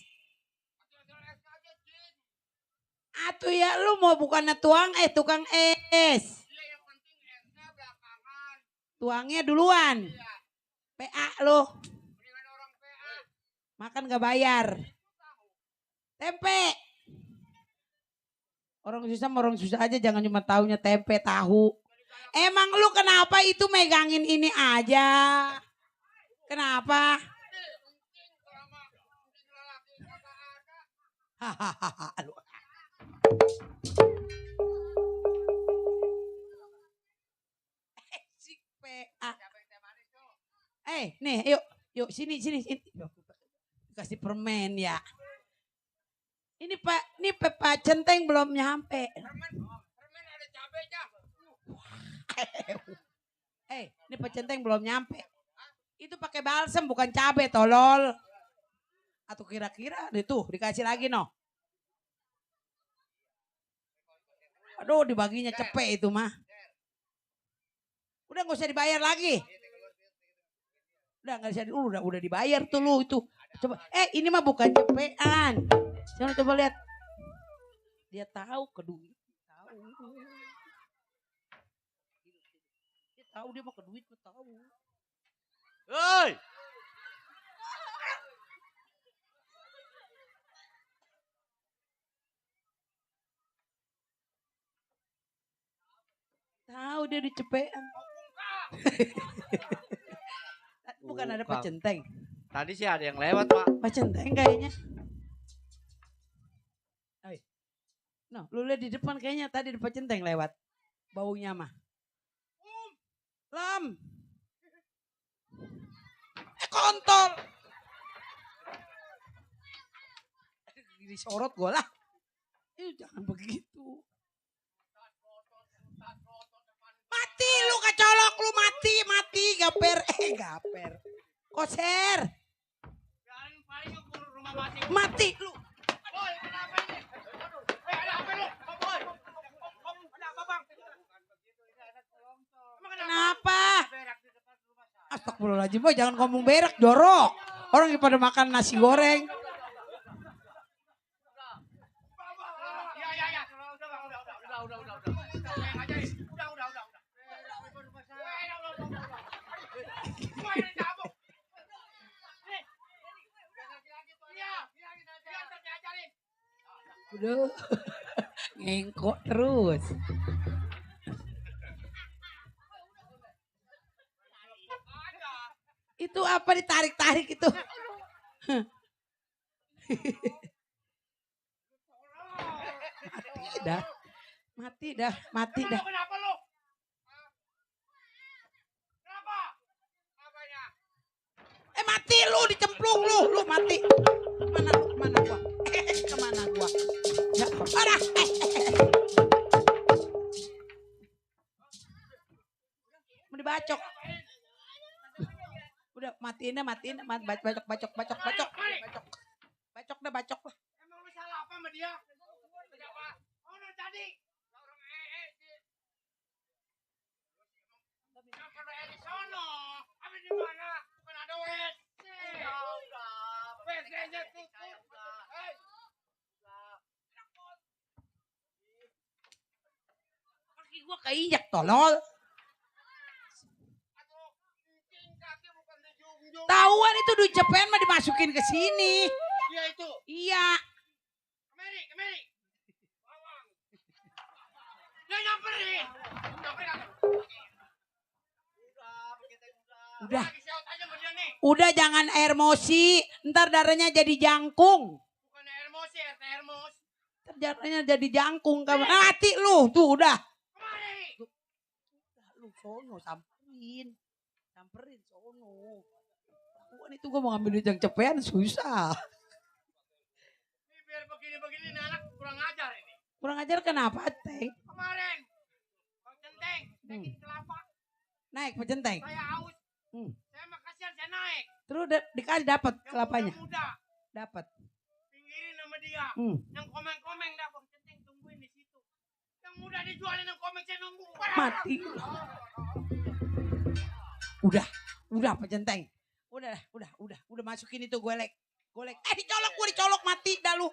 Atuh ya lu mau bukannya tuang tukang es. Iya yang penting esnya belakangan. Tuangnya duluan. PA lu. Mendingan orang PA. Makan gak bayar. Tempe. Orang susah aja jangan cuma taunya tempe tahu. Emang lu kenapa itu megangin ini aja? Kenapa? Hahaha. Si PA. Nih, yuk sini. Kasih permen ya. Ini Pak Centeng belum nyampe. Permen ada cabenya. Ini Pak Centeng belum nyampe. Itu pakai balsem bukan cabe tolol. Atau kira-kira tuh dikasih lagi no. Aduh dibaginya cepet itu mah. Udah gak usah dibayar lagi. Udah gak usah udah dibayar tuh lu itu. Coba ini mah bukan cepean. Coba lihat. Dia tahu keduit. Dia tahu dia mau keduit tahu. Hei! Tahu dia dicepean. Bukan ada Pak Centeng. Tadi sih ada yang lewat, Pak. Pak Centeng kayaknya. No, lu lihat di depan kayaknya tadi ada Pak Centeng lewat. Baunya mah. Lam. Kontol. Disorot gue lah. Jangan begitu. Mati lu kecolok lu mati gaper gaper. Koser. Mati lu. Boy, kenapa ini? Ada apa lu? Boy. Ada apa, Bang? Kenapa? Astagfirullahaladzim, boy jangan ngomong berak jorok. Orang yang pada makan nasi goreng. Iya. Udah. Sayang aja nih. Udah. Gua yang cabut. Nih. Iya, ntar diajarin. Udah. Ngengkok terus. Itu apa ditarik-tarik itu? Mati dah. Mati dah, mati dah. Kenapa lu? Kenapa? Apanya? Mati lu, dicemplung lu mati. Kemana lu, kemana gua? Kemana gua? Ya, ada. Mau dibacok. Udah matiin, bacok. Bacok dah. Emang lu salah apa sama dia? Kenapa? Oh, udah tadi. Orang Yang pernah di sono. Apa di mana? Bukan ada WC. WC-nya tutup. Hei. Kaki gua keinjak tolol. Tahuan itu duit cepean mah dimasukin ke sini. Dia itu. Iya. Kemari. Bawang. Dia nyamperin. Udah. Lagi siaut aja sama dia nih. Udah jangan emosi, ntar darahnya jadi jangkung. Bukan emosi, termos. Ntar darahnya jadi jangkung kamu. Mati lu, tuh udah. Kemari. Lu sono samperin sono. Tahuan itu gua mau ngambil duit yang cepean susah. Ini biar begini-begini nih anak kurang ajar ini. Kurang ajar kenapa, Teng? Kemarin. Bang Centeng, naikin kelapa. Naik pecenteng. Saya haus. Saya mah kasihan, saya naik. Terus dikasih dapat Yang kelapanya. muda-muda. Dapat. Pinggirin sama dia. Yang komeng-komeng dah Bang Centeng tungguin di situ. Yang muda dijualin yang komeng saya nunggu. Mati. Udah pecenteng. Udah masukin itu golek. Dicolok mati dah lu.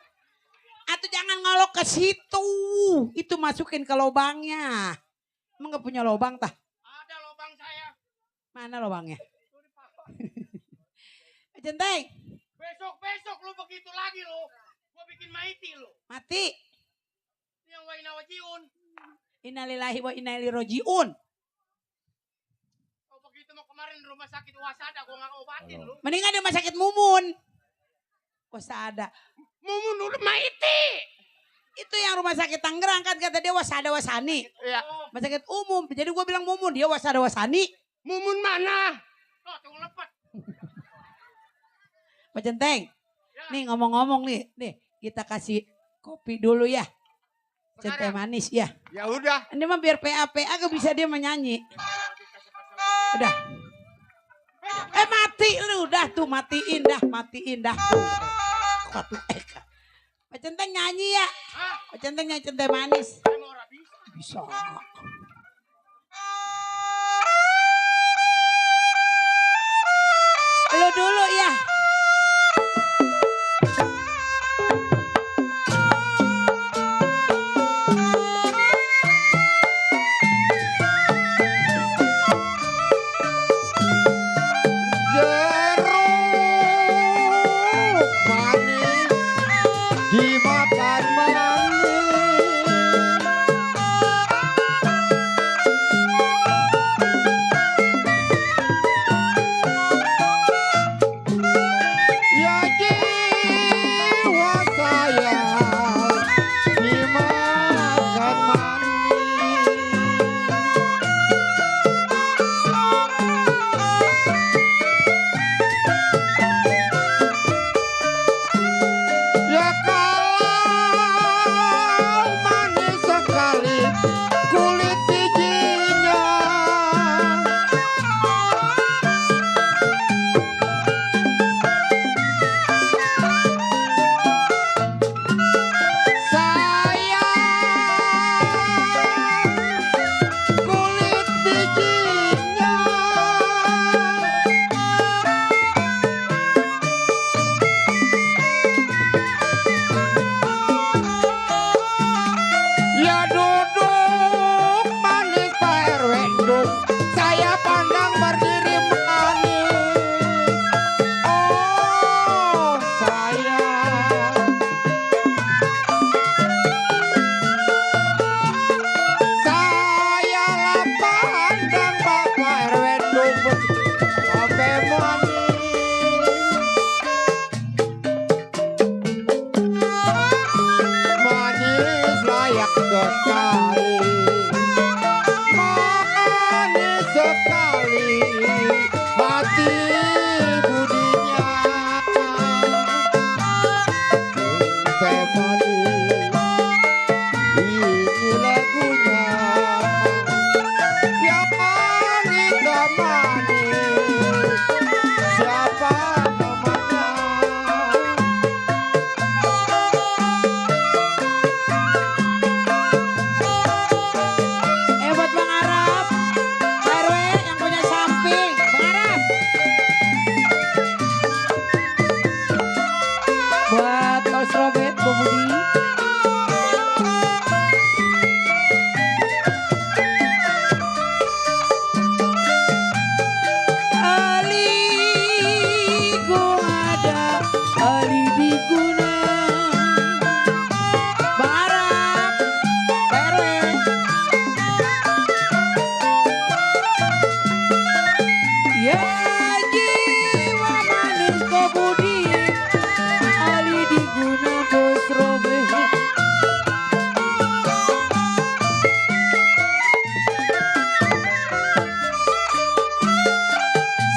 Atau jangan ngolok ke situ. Itu masukin ke lobangnya. Emang gak punya lobang tah? Ada lubang saya. Mana lobangnya? Pecenteng. Besok lu begitu lagi lu. Gua bikin maiti lu. Mati. Ini yang waina wajiun. Innalillahi wa inna ilaihi rajiun. Oh begitu mau kemarin rumah sakit Wasada gua gak obatin lu. Mendingan di rumah sakit Mumun. Wasada. Mumun udah maiti. Itu yang rumah sakit Tangerang kan kata dia Wasada Wasani. Iya. Rumah sakit umum. Jadi gue bilang Mumun, dia Wasada Wasani. Mumun mana? Oh tunggu lepet. Pak Centeng. Ya. Nih ngomong-ngomong nih kita kasih kopi dulu ya. Centeng manis ya. Ya udah. Ini mah biar PA gak bisa dia menyanyi. Udah. Mati lu dah tuh matiin dah tuh. Pak Centeng nyanyi ya. Pak Centeng nyanyi Centeng manis. Bisa. Lu dulu ya. sekali, manis sekali hati budinya. Teh manis, ini lagunya. Yang manis tak manis, siapa namanya? Buat Bang Arab, Pak RW yang punya samping, Bang Arab. Buat Tos Robert, Bu Budi. Ali gua ada, Ali diguna. Bang Arab, Pak RW. Ya jiwa manis kau budi, Ali diguna bos robe.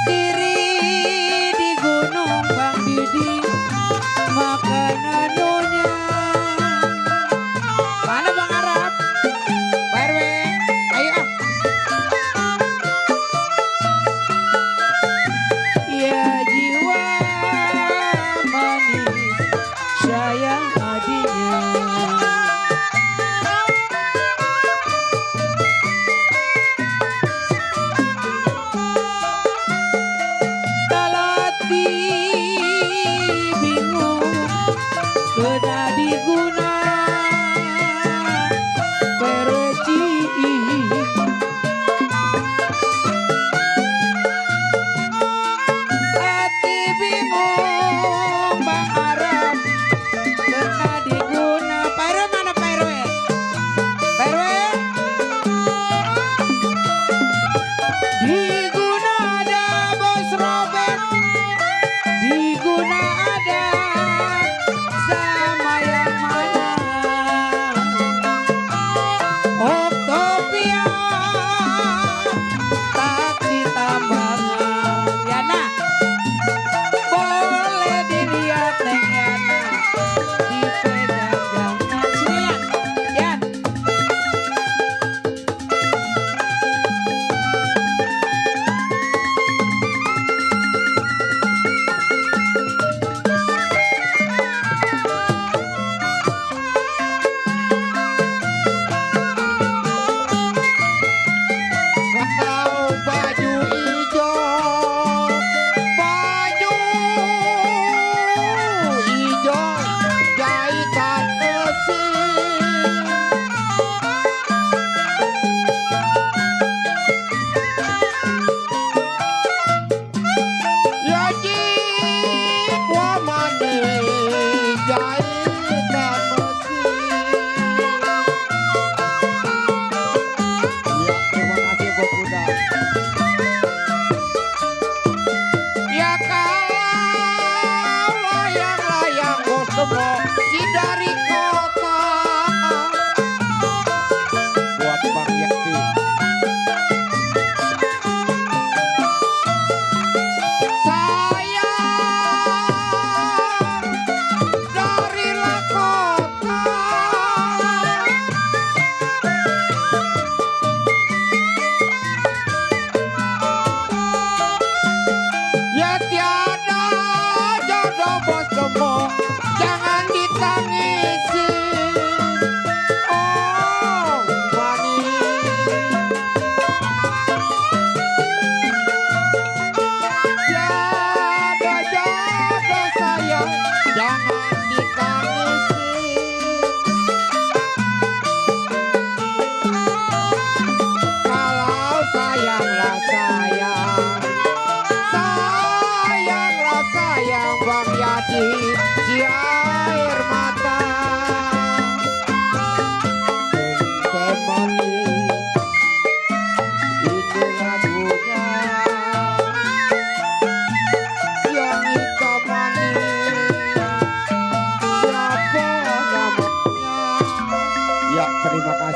Siri di gunung Bang Didi, makanan nyonya. Mana Bang Arab? Pak RW, ayo ah. Ya jiwa manis sayang hadinya. Talati bingung kena diguna perci. Hati bingung Bang Arab kena diguna. Pak RW mana Pak RW? Pak RW? Diguna ada bos Robert, diguna ada sama yang mana?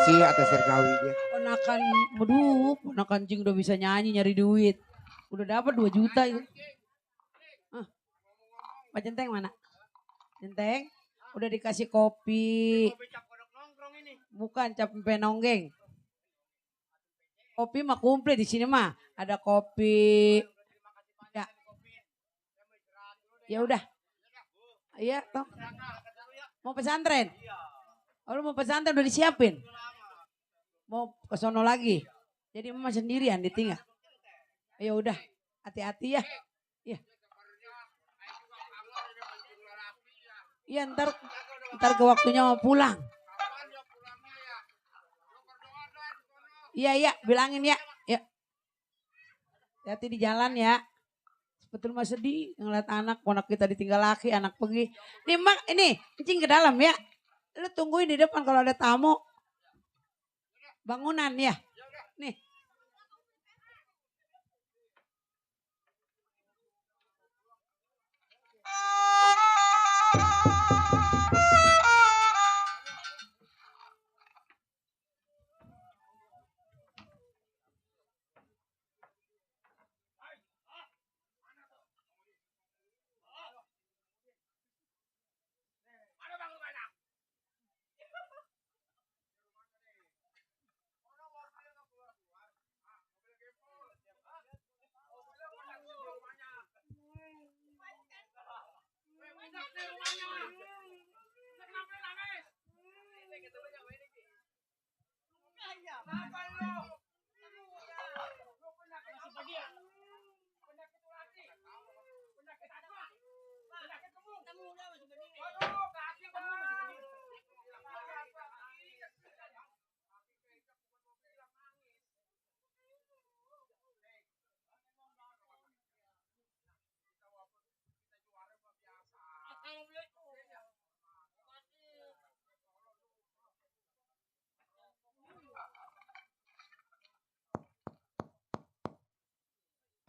sih atas Sergawinya. Ponakan, aduh, ponakan Cing udah bisa nyanyi nyari duit. Udah dapat 2 juta itu. Pak Centeng mana? Centeng, udah dikasih kopi. Bukan cap penonggeng. Kopi mah komplit di sini mah. Ada kopi. Ya. Ya udah. Iya, toh. Mau pesantren? Oh, lu mau pesantren udah disiapin? Mau ke sono lagi? Jadi mama sendirian ditinggal. Ya udah, hati-hati ya. Iya. Iya ntar ke waktunya mau pulang. Iya bilangin ya. Ya. Hati-hati di jalan ya. Betul mah sedih ngeliat anak kita ditinggal laki, anak pergi. Nih mak ini Cing ke dalam ya. Lu tungguin di depan kalau ada tamu. Bangunan ya. Nih.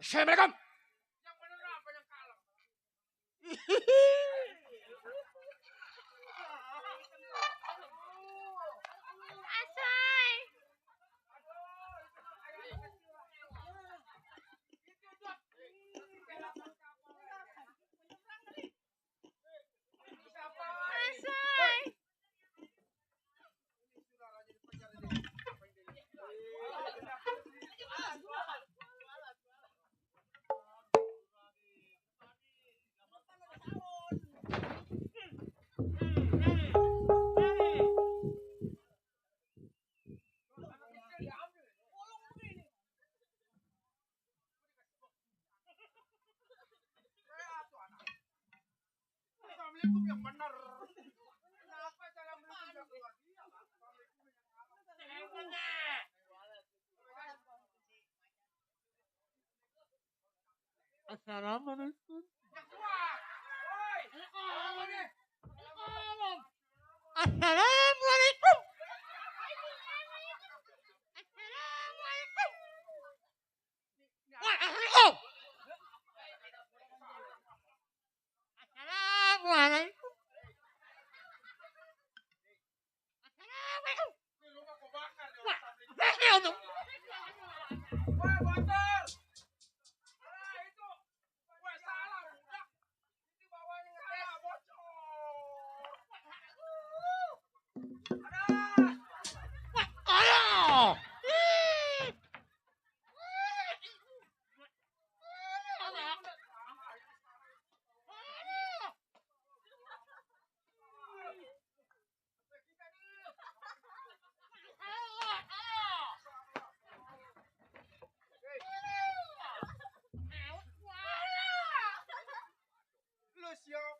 Assalamualaikum. Assalamualaikum yang benar. Kenapa assalamualaikum yang keluar dia? Assalamualaikum. Assalamualaikum. Assalamualaikum. Assalamualaikum. Assalamualaikum. Woi, bocor. Itu. Gue salah, udah. Ini bawahnya salah, bocor. Aduh. Lu siap.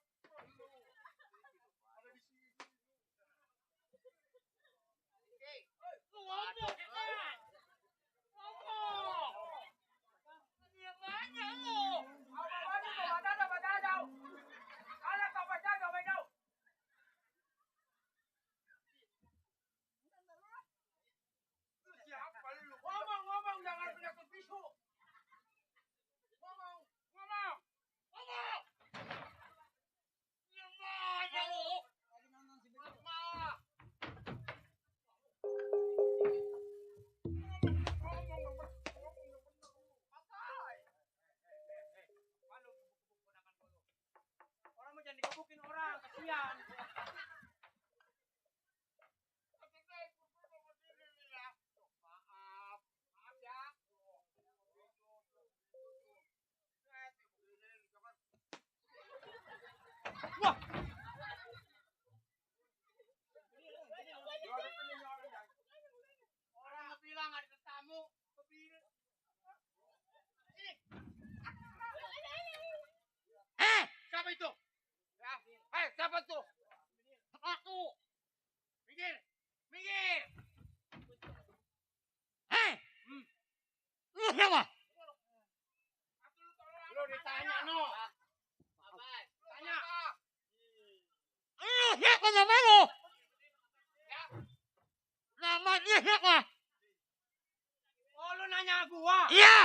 Oh, lu nanya gua? Iya.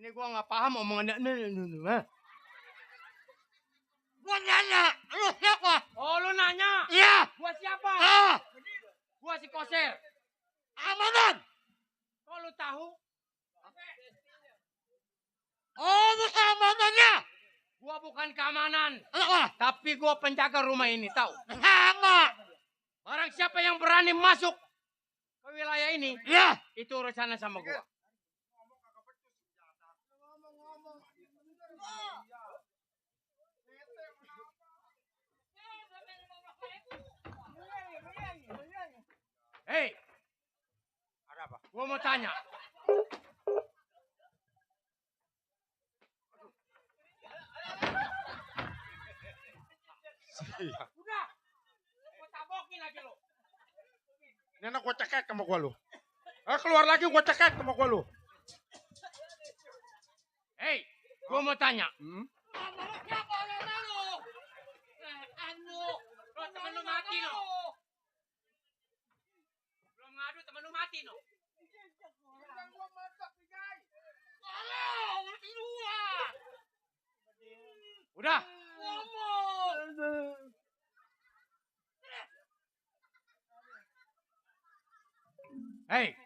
Ini gua nggak paham omongannya. Gua nanya, lu siapa? Oh, lu nanya? Iya. Gua siapa? Gua si Koser. Amanan. Kok lu tahu? Oh, lu keamanannya. Gua bukan keamanan. Apa? Tapi gua penjaga rumah ini, tahu? Sama. Barang siapa yang berani masuk ke wilayah ini, Iya. itu urusannya sama gua. Hei, Ada apa? gua mau tanya. Udah, gua tabokin lagi lo. Ini anak gua cekek sama gua lu. Keluar lagi gua cekek sama gua lu. Hei, gua mau tanya. Siapa orang lu? Lo temen lu mati no. Belum ngadu temen lu mati no. Udah. Hei.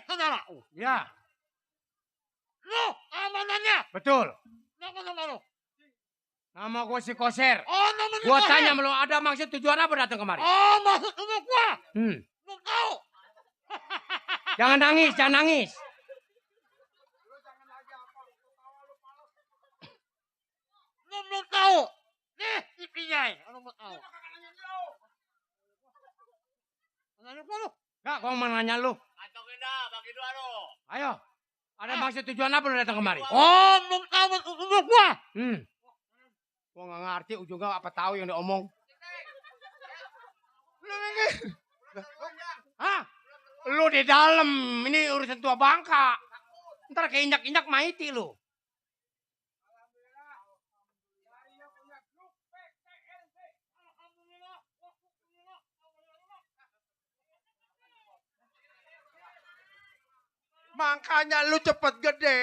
Saudara. Ya, Lu amanannya. betul. Siapa nama lu? Nama gue si Koser. Oh, namanya Gua Koser. tanya lu ada maksud tujuan apa datang kemari? Oh, masuk rumah gua. Lu tahu? Jangan nangis, jangan nangis. Lu tahu? Nih, ipinya. Lu tahu. Nanya gua lu. Enggak, gua mau nanya lu. Pantongin dah, bagi dua lu. Ayo. Ada maksud tujuan apa lu datang kemari? Oh, lu tahu masuk rumah gua. Gua nggak ngerti ujungnya apa tahu yang diomong. Hah? Lu di dalam, ini urusan tua bangka. Ntar keinjak-injak maiti lu. Makanya lu cepet gede,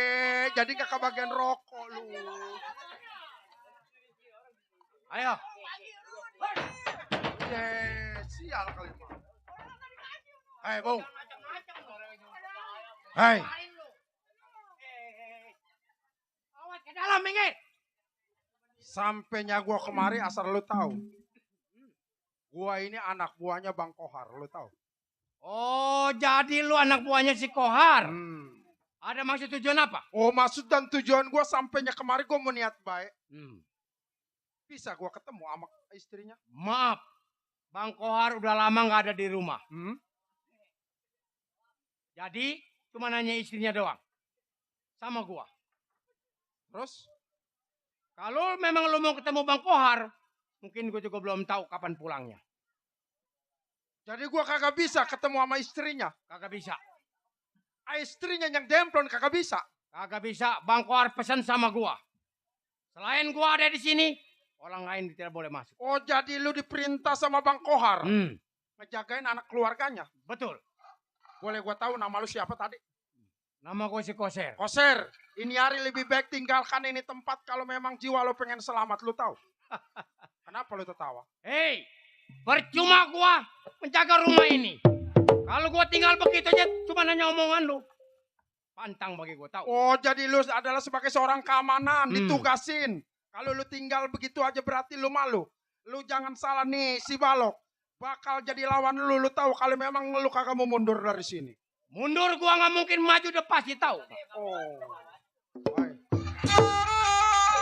jadi gak kebagian rokok lu. Ayo. Sial kali mah. Hei, Bung. Hei. Awas ke dalam, minggir. Sampainya gua kemari asal lu tahu. Gua ini anak buahnya Bang Kohar, lu tahu. Oh, jadi lu anak buahnya si Kohar. Ada maksud tujuan apa? Oh, maksud dan tujuan gua sampainya kemari gua mau niat baik. Bisa gua ketemu sama istrinya? Maaf, Bang Kohar udah lama nggak ada di rumah. Jadi cuma nanya istrinya doang, sama gua. Terus? Kalau memang lu mau ketemu Bang Kohar, mungkin gua juga belum tahu kapan pulangnya. Jadi gua kagak bisa ketemu sama istrinya? Kagak bisa. Istrinya yang demplon kagak bisa? Kagak bisa. Bang Kohar pesan sama gua. Selain gua ada di sini, orang lain tidak boleh masuk. Oh, jadi lu diperintah sama Bang Kohar ngejagain anak keluarganya? Betul. Boleh gua tahu nama lu siapa tadi? Nama gue si Koser. Koser, ini hari lebih baik tinggalkan ini tempat kalau memang jiwa lu pengen selamat, lu tahu? Kenapa lu tertawa? Hei, percuma gua menjaga rumah ini. Kalau gua tinggal begitu aja cuma nanya omongan lu. Pantang bagi gua tahu. Oh, jadi lu adalah sebagai seorang keamanan, ditugasin. Kalau lu tinggal begitu aja berarti lu malu. Lu jangan salah nih, si Balok bakal jadi lawan lu tahu kalau memang lu kagak mau mundur dari sini. Mundur gua nggak mungkin maju, udah pasti tahu. Oh. Baik.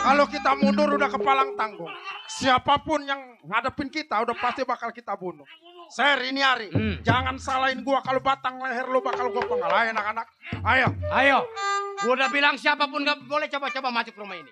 Kalau kita mundur udah kepalang tanggung. Siapapun yang ngadepin kita udah pasti bakal kita bunuh. Ser, ini hari. Jangan salahin gua kalau batang leher lu bakal gua pengalahin anak-anak. Ayo. Ayo. Gua udah bilang siapapun gak boleh coba-coba masuk rumah ini.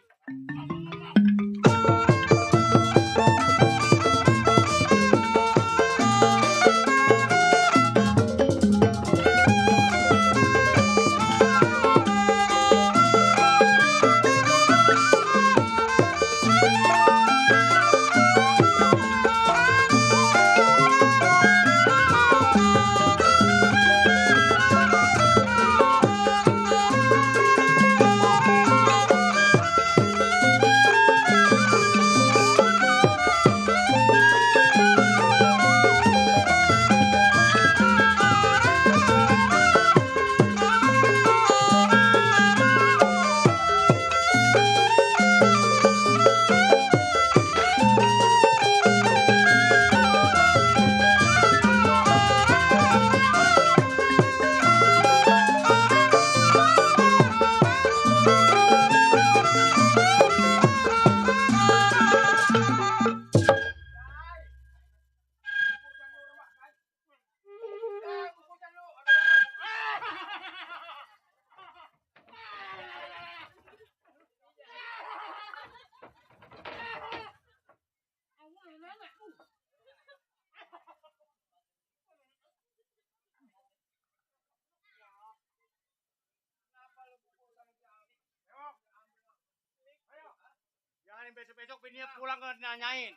kabarin besok-besok bininya pulang ke nanyain.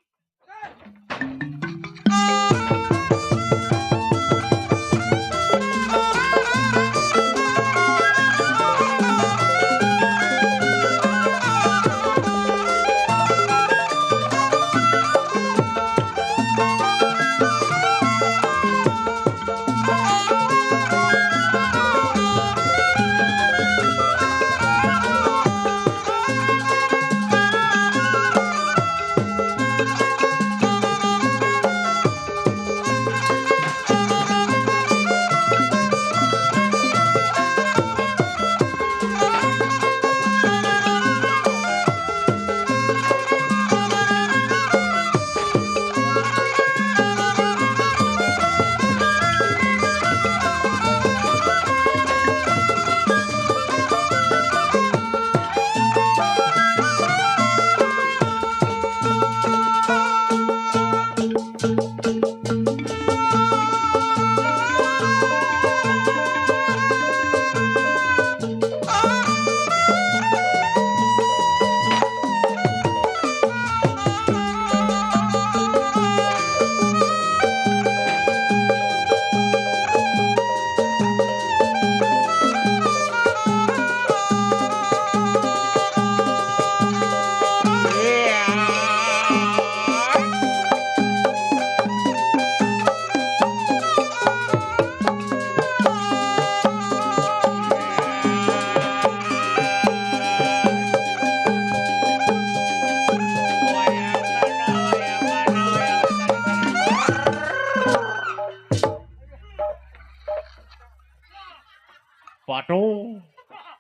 Waduh,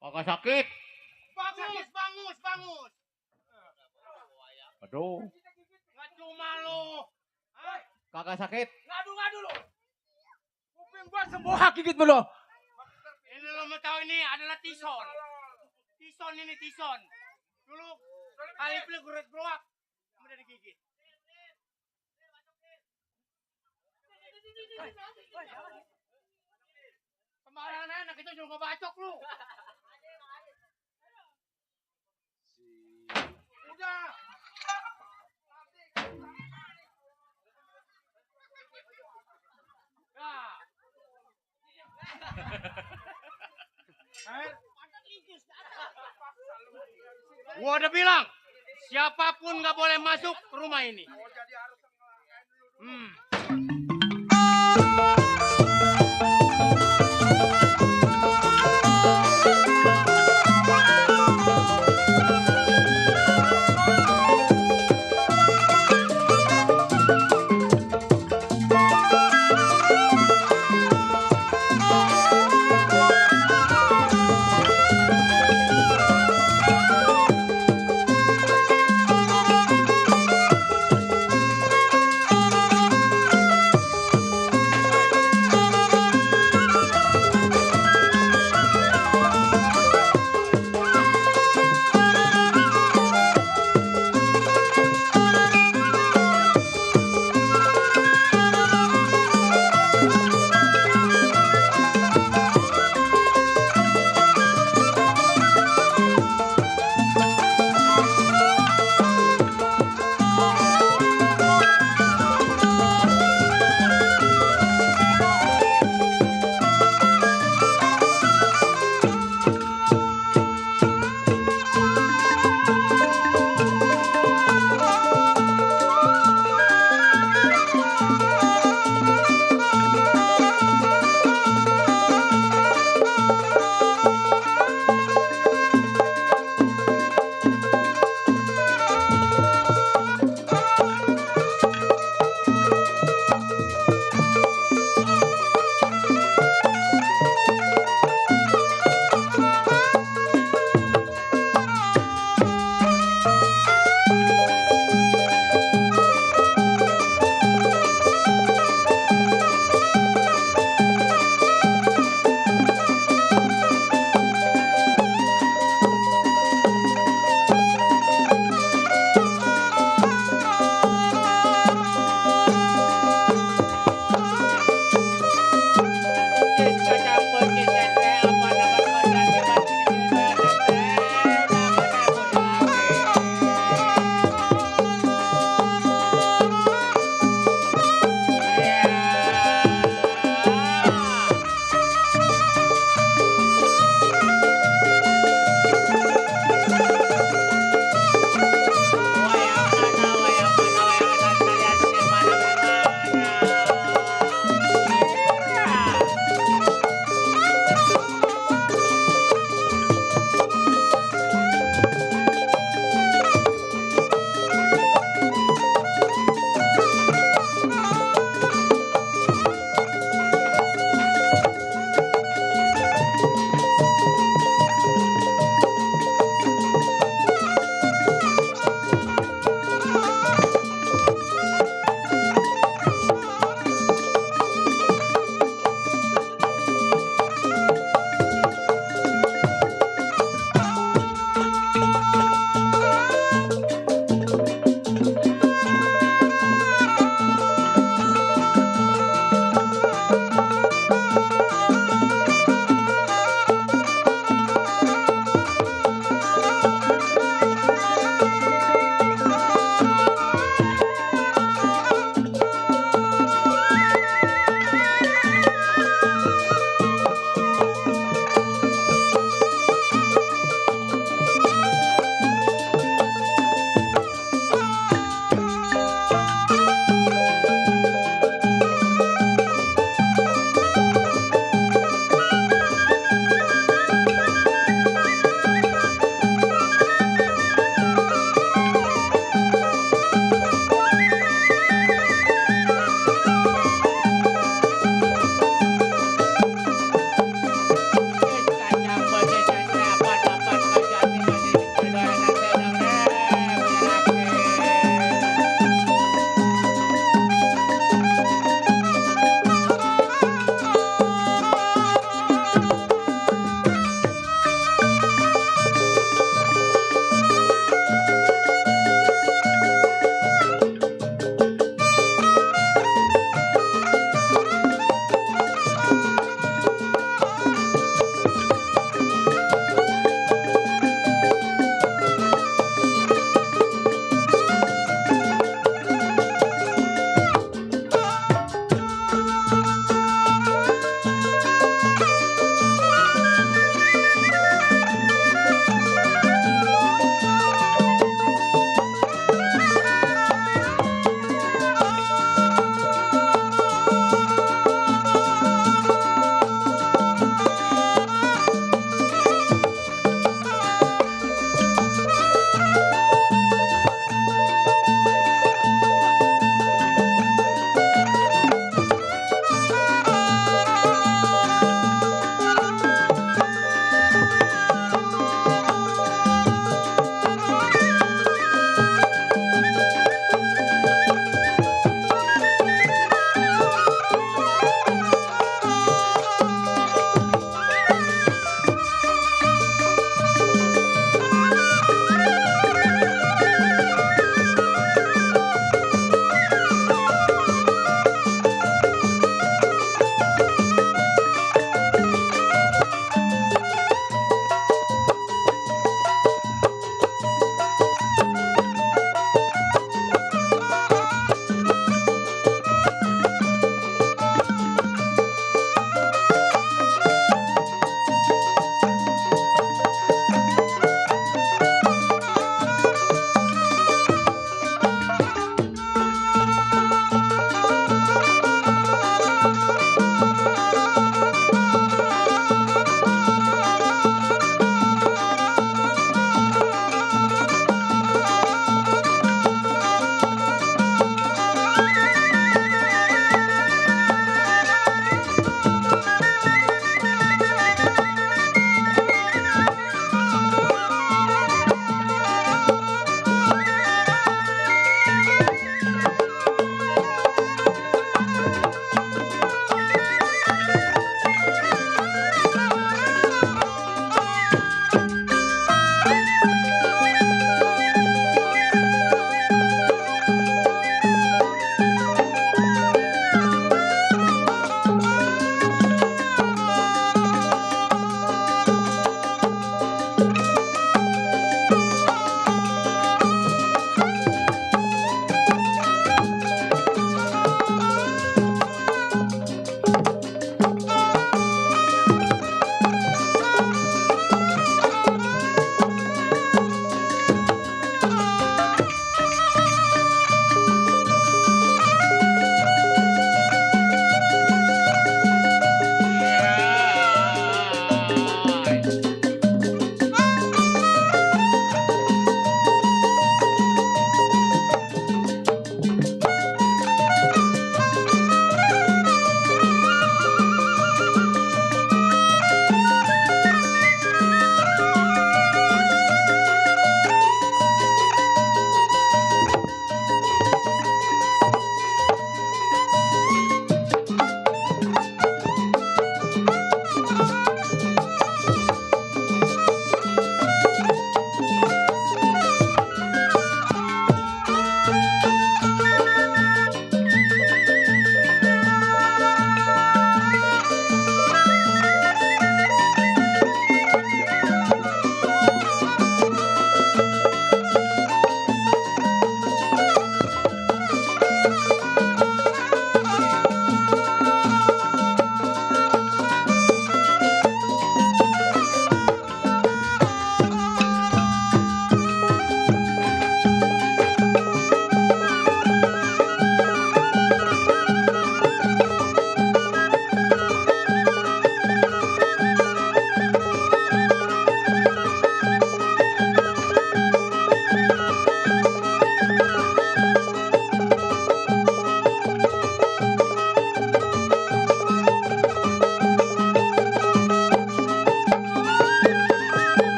kagak sakit. Bangus. Waduh, Nggak cuma lo. kagak sakit. Ngadu lo. Kuping gua sembuh gigit mulu. Ini lo mau tahu ini adalah tison. Tison. Dulu kali pilih gurat-gurat. Kemudian digigit. Kemarin anak itu juga bacok lu. Udah. Gua udah bilang, siapapun nggak boleh masuk ke rumah ini.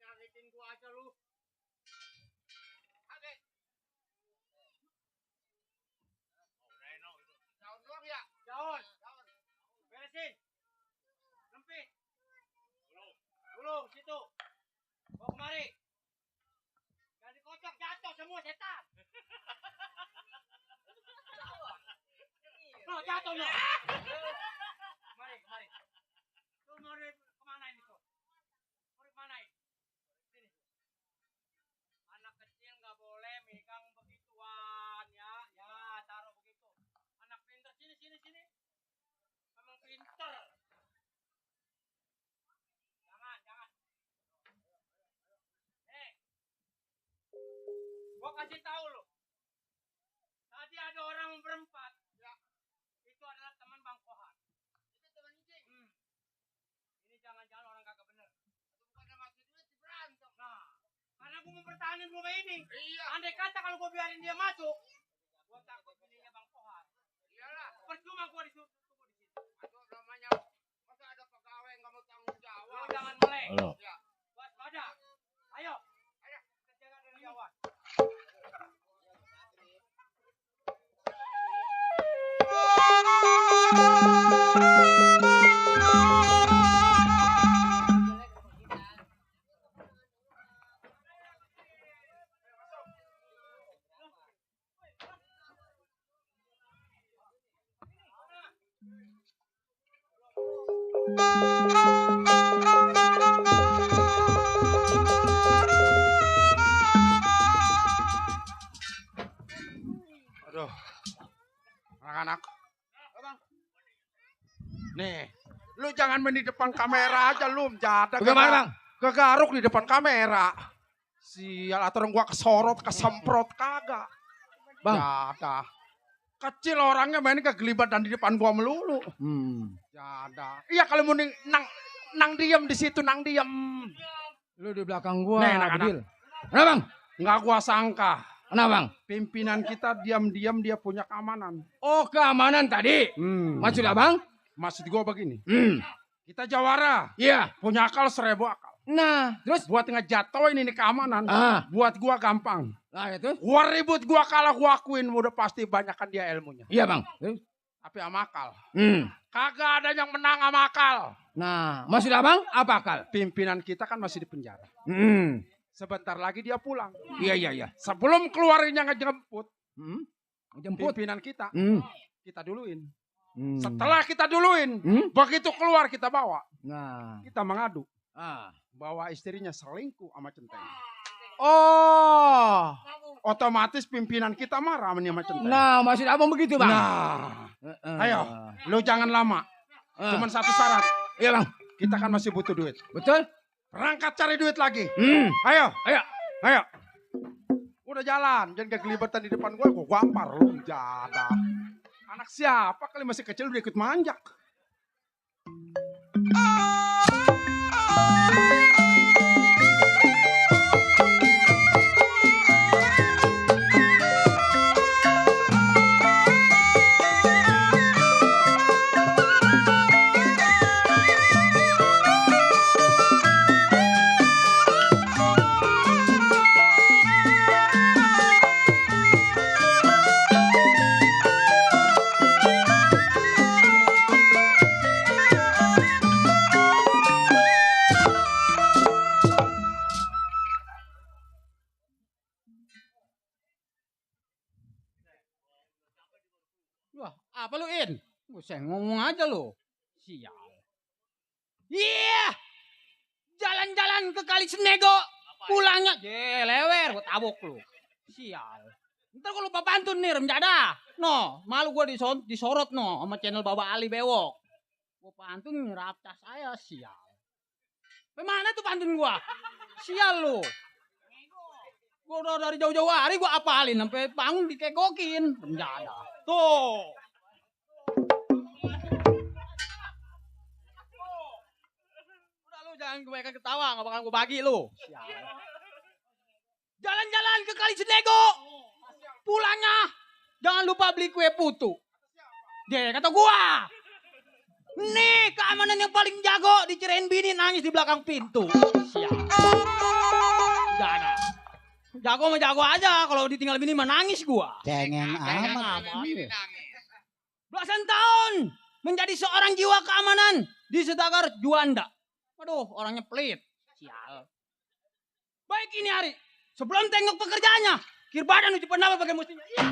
Ngagetin gua aja lu. Kaget. Udah no itu. Daun doang ya? Daun. Beresin. Lempit. Gulung situ. Bawa kemari. Jangan dikocok jatuh semua setan. No, jatuh no. Kemari. Lu mau kemana ini tuh? Mau kemana ini? Sini. Anak kecil nggak boleh megang begituan ya. Ya, taruh begitu. Anak pinter sini. Memang pinter. Jangan. Gua kasih tahu lo. Tadi ada orang berempat. Ya. Itu adalah teman Bang Kohar. Itu teman Ijing. Ini jangan-jangan orang kagak bener. Itu bukannya maksud duit berantem. Nah, karena gua mau pertahanin rumah ini. Iya. Andai kata kalau gua biarin dia masuk, gua takut bininya Bang Kohar. Iyalah. Percuma gua disuruh tunggu di sini. Itu namanya masa ada pegawai nggak mau tanggung jawab. Lu jangan melek. Ya. Waspada. Ayo. Kita jaga dari jauhan. Aduh. Anak-anak. Nih, lu jangan main di depan kamera aja lu, jadak. Bagaimana, Bang? Kegaruk di depan kamera. Sial, atau gua kesorot, kesemprot kagak. Bang. Jadak. Kecil orangnya main kegelibat dan di depan gua melulu. Jadak. Iya kalau mau nang diem di situ, nang diem. Lu di belakang gua. Nih, anak-anak. Adil. Kenapa, Bang? Nggak gua sangka. Kenapa, Bang? Pimpinan kita diam-diam dia punya keamanan. Oh, keamanan tadi. Maksudnya, Bang? Maksud gua begini. Kita jawara. Iya. Punya akal 1000 akal. Nah, terus? Buat ngejatoin ini keamanan. Buat gua gampang. Nah, itu? Gua ribut, gua kalah, gua akuin. Udah pasti banyakkan dia ilmunya. Iya, Bang. Tapi sama akal. Kagak ada yang menang sama akal. Nah, maksudnya, Bang? Apa akal? Pimpinan kita kan masih di penjara. Sebentar lagi dia pulang. Iya. Sebelum keluarnya ngejemput. Jemput Pimpinan kita. Kita duluin. Setelah Setelah kita duluin. Begitu keluar kita bawa. Nah. Kita mengadu. Bahwa istrinya selingkuh sama Centeng. Oh. Otomatis pimpinan kita marah sama Centeng. Nah, maksud Abang begitu, Bang? Nah. Ayo. Lu jangan lama. Cuman satu syarat. Iya, Bang. Kita kan masih butuh duit. Betul? Berangkat cari duit lagi. Ayo. Udah jalan. Jangan kegelibetan di depan gue gampar lu. Jadah. Anak siapa kali masih kecil udah ikut manjak. Wah, apa lu, In? Saya ngomong aja lu. Sial. Iya. Jalan-jalan ke Kali Senego. Pulangnya, lewer, gua tabok lu. Sial. Ntar kalau lupa pantun nih rem jada. No, malu gua disorot no sama channel Baba Ali Bewok. Gua pantun nyerapta saya sial. Bagaimana tuh pantun gua? Sial lu. Gua udah dari jauh-jauh hari gua apalin sampai bangun dikegokin. Rem jada. Tuh. Udah lu jangan kebanyakan ketawa, gak bakal gua bagi lu. Sial. Jalan-jalan ke Kali Senego. Pulangnya jangan lupa beli kue putu. Dia kata gua. Nih keamanan yang paling jago dicerain bini nangis di belakang pintu. Sial. Jangan. Jago mah jago aja. Kalau ditinggal bini mah nangis gua. Cengeng amat. Belasan tahun menjadi seorang jiwa keamanan di Sedagar Juanda. Aduh orangnya pelit. Sial. Baik ini hari. Sebelum tengok pekerjaannya, kir badan uji pendapat pakai mestinya. Iya.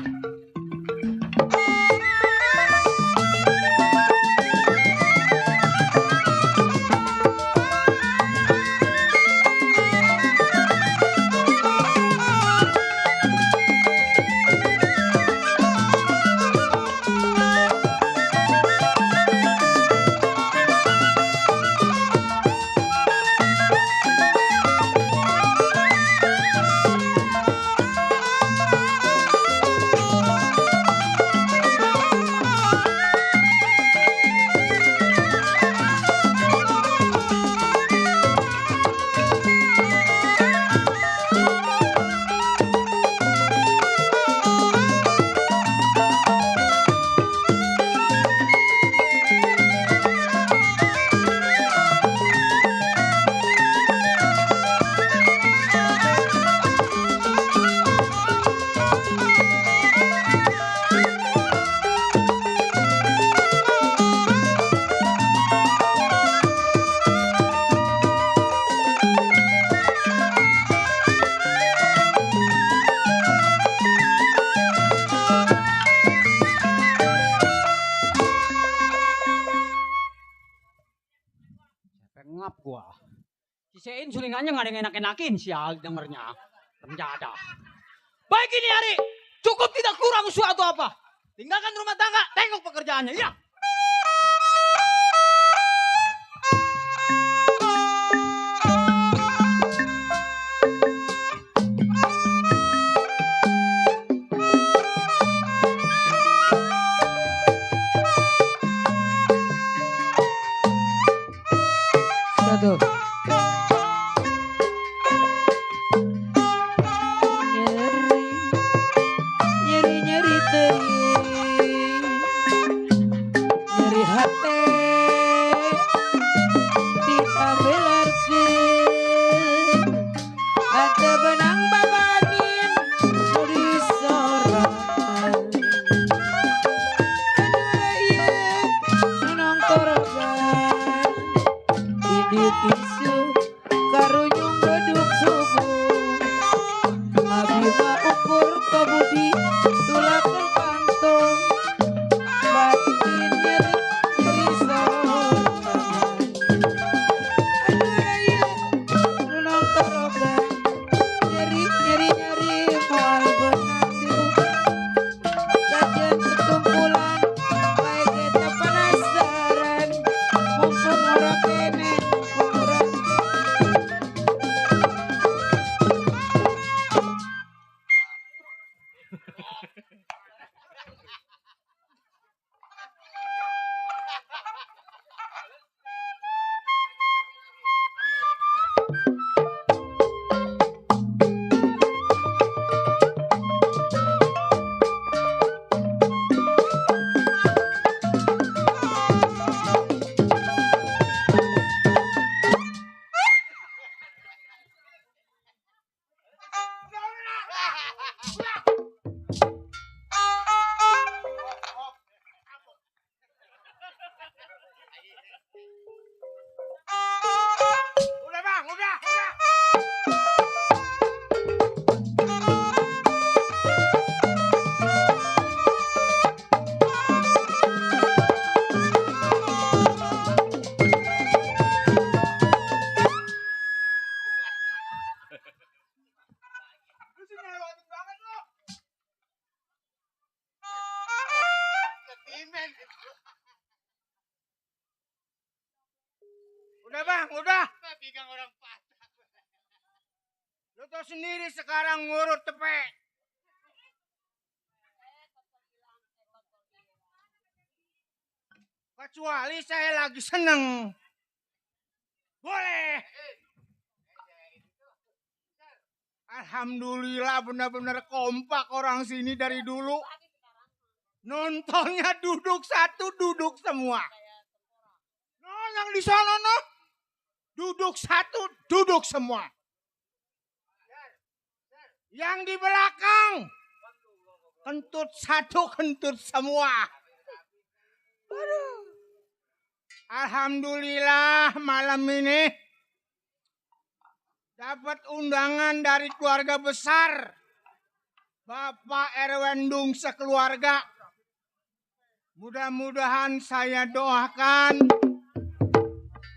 Ngap gua. Sisein sulingannya gak ada yang enak-enakin sial dengernya. Penjada. Baik ini hari. Cukup tidak kurang suatu apa. Tinggalkan rumah tangga. Tengok pekerjaannya. Ya. Tuh. Nyeri teuing. yang orang patah. Lu tau sendiri sekarang ngurut tepek. Kecuali saya lagi seneng. Boleh. Alhamdulillah benar-benar kompak orang sini dari dulu. Nontonnya duduk satu, duduk semua. Nah, yang di sana noh. Duduk satu, duduk semua. Yang di belakang. Kentut satu, kentut semua. Aduh. Alhamdulillah malam ini dapat undangan dari keluarga besar Bapak Erwendung sekeluarga. Mudah-mudahan saya doakan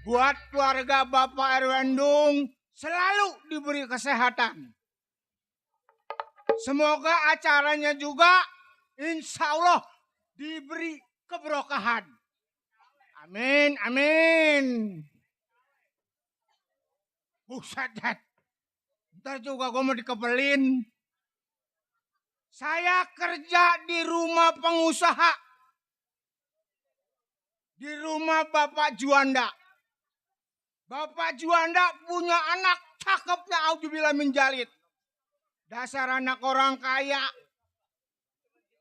buat keluarga Bapak Erwendung selalu diberi kesehatan. Semoga acaranya juga insya Allah diberi keberkahan. Amin, amin. Buset, Dad. Ntar juga gue mau dikepelin. Saya kerja di rumah pengusaha. Di rumah Bapak Juanda. Bapak Juanda punya anak cakepnya audzubillah menjalit. Dasar anak orang kaya.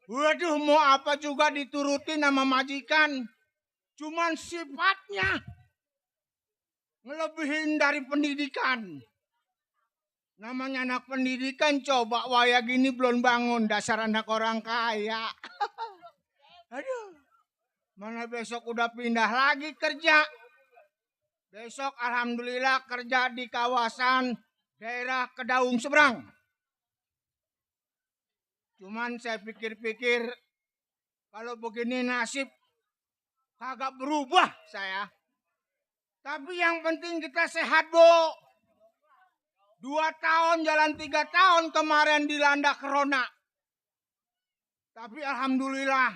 Waduh, mau apa juga diturutin sama majikan. Cuman sifatnya ngelebihin dari pendidikan. Namanya anak pendidikan, coba waya gini belum bangun. Dasar anak orang kaya. Aduh. Mana besok udah pindah lagi kerja. Besok alhamdulillah kerja di kawasan daerah Kedaung seberang. Cuman saya pikir-pikir kalau begini nasib kagak berubah saya. Tapi yang penting kita sehat, Bu. 2 tahun jalan 3 tahun kemarin dilanda corona. Tapi alhamdulillah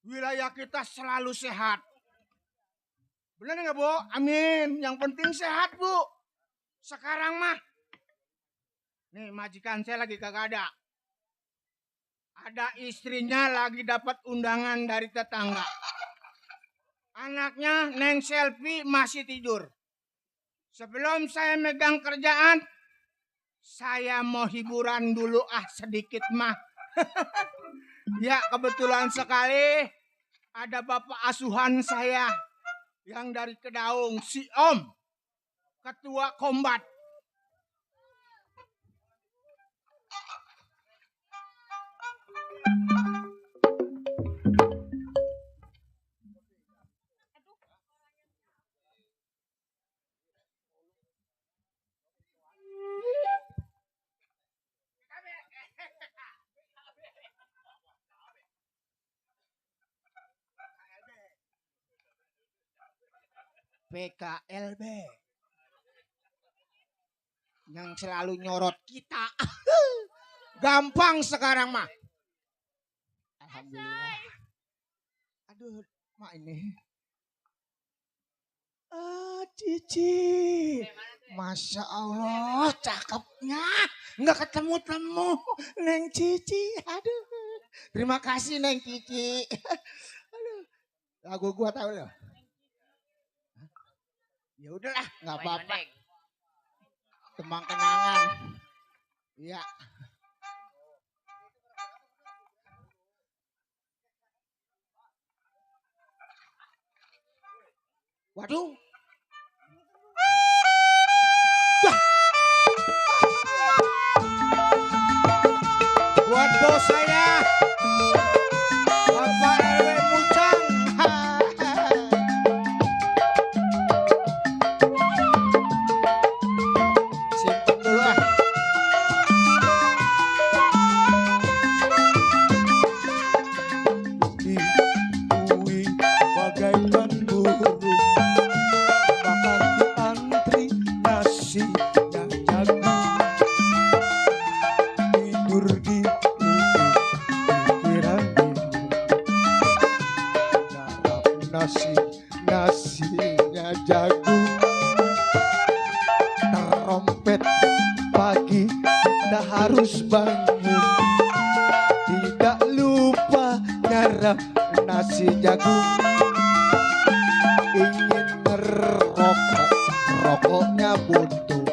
wilayah kita selalu sehat. Benar nggak, Bu? Amin. Yang penting sehat, Bu. Sekarang mah. Nih majikan saya lagi kagak ada. Ada istrinya lagi dapat undangan dari tetangga. Anaknya Neng Selfie masih tidur. Sebelum saya megang kerjaan, saya mau hiburan dulu sedikit mah. Ya kebetulan sekali ada bapak asuhan saya yang dari Kedaung, si Om, ketua kombat. PKLB yang selalu nyorot kita. Gampang sekarang mah. Alhamdulillah. Aduh, mak ini. Cici. Masya Allah, cakepnya. Nggak ketemu-temu. Neng Cici. Aduh. Terima kasih Neng Cici. Aduh. Lagu gua tahu loh. Ya udahlah, nggak apa-apa. Tembang kenangan. Iya. Waduh. Buat bos saya, Bapak RW Mucang. Simpen dulu Dibuih bagaikan burung trompet pagi tak harus bangun, tidak lupa nyarap nasi jagung. Ingin ngerokok, rokoknya buntu,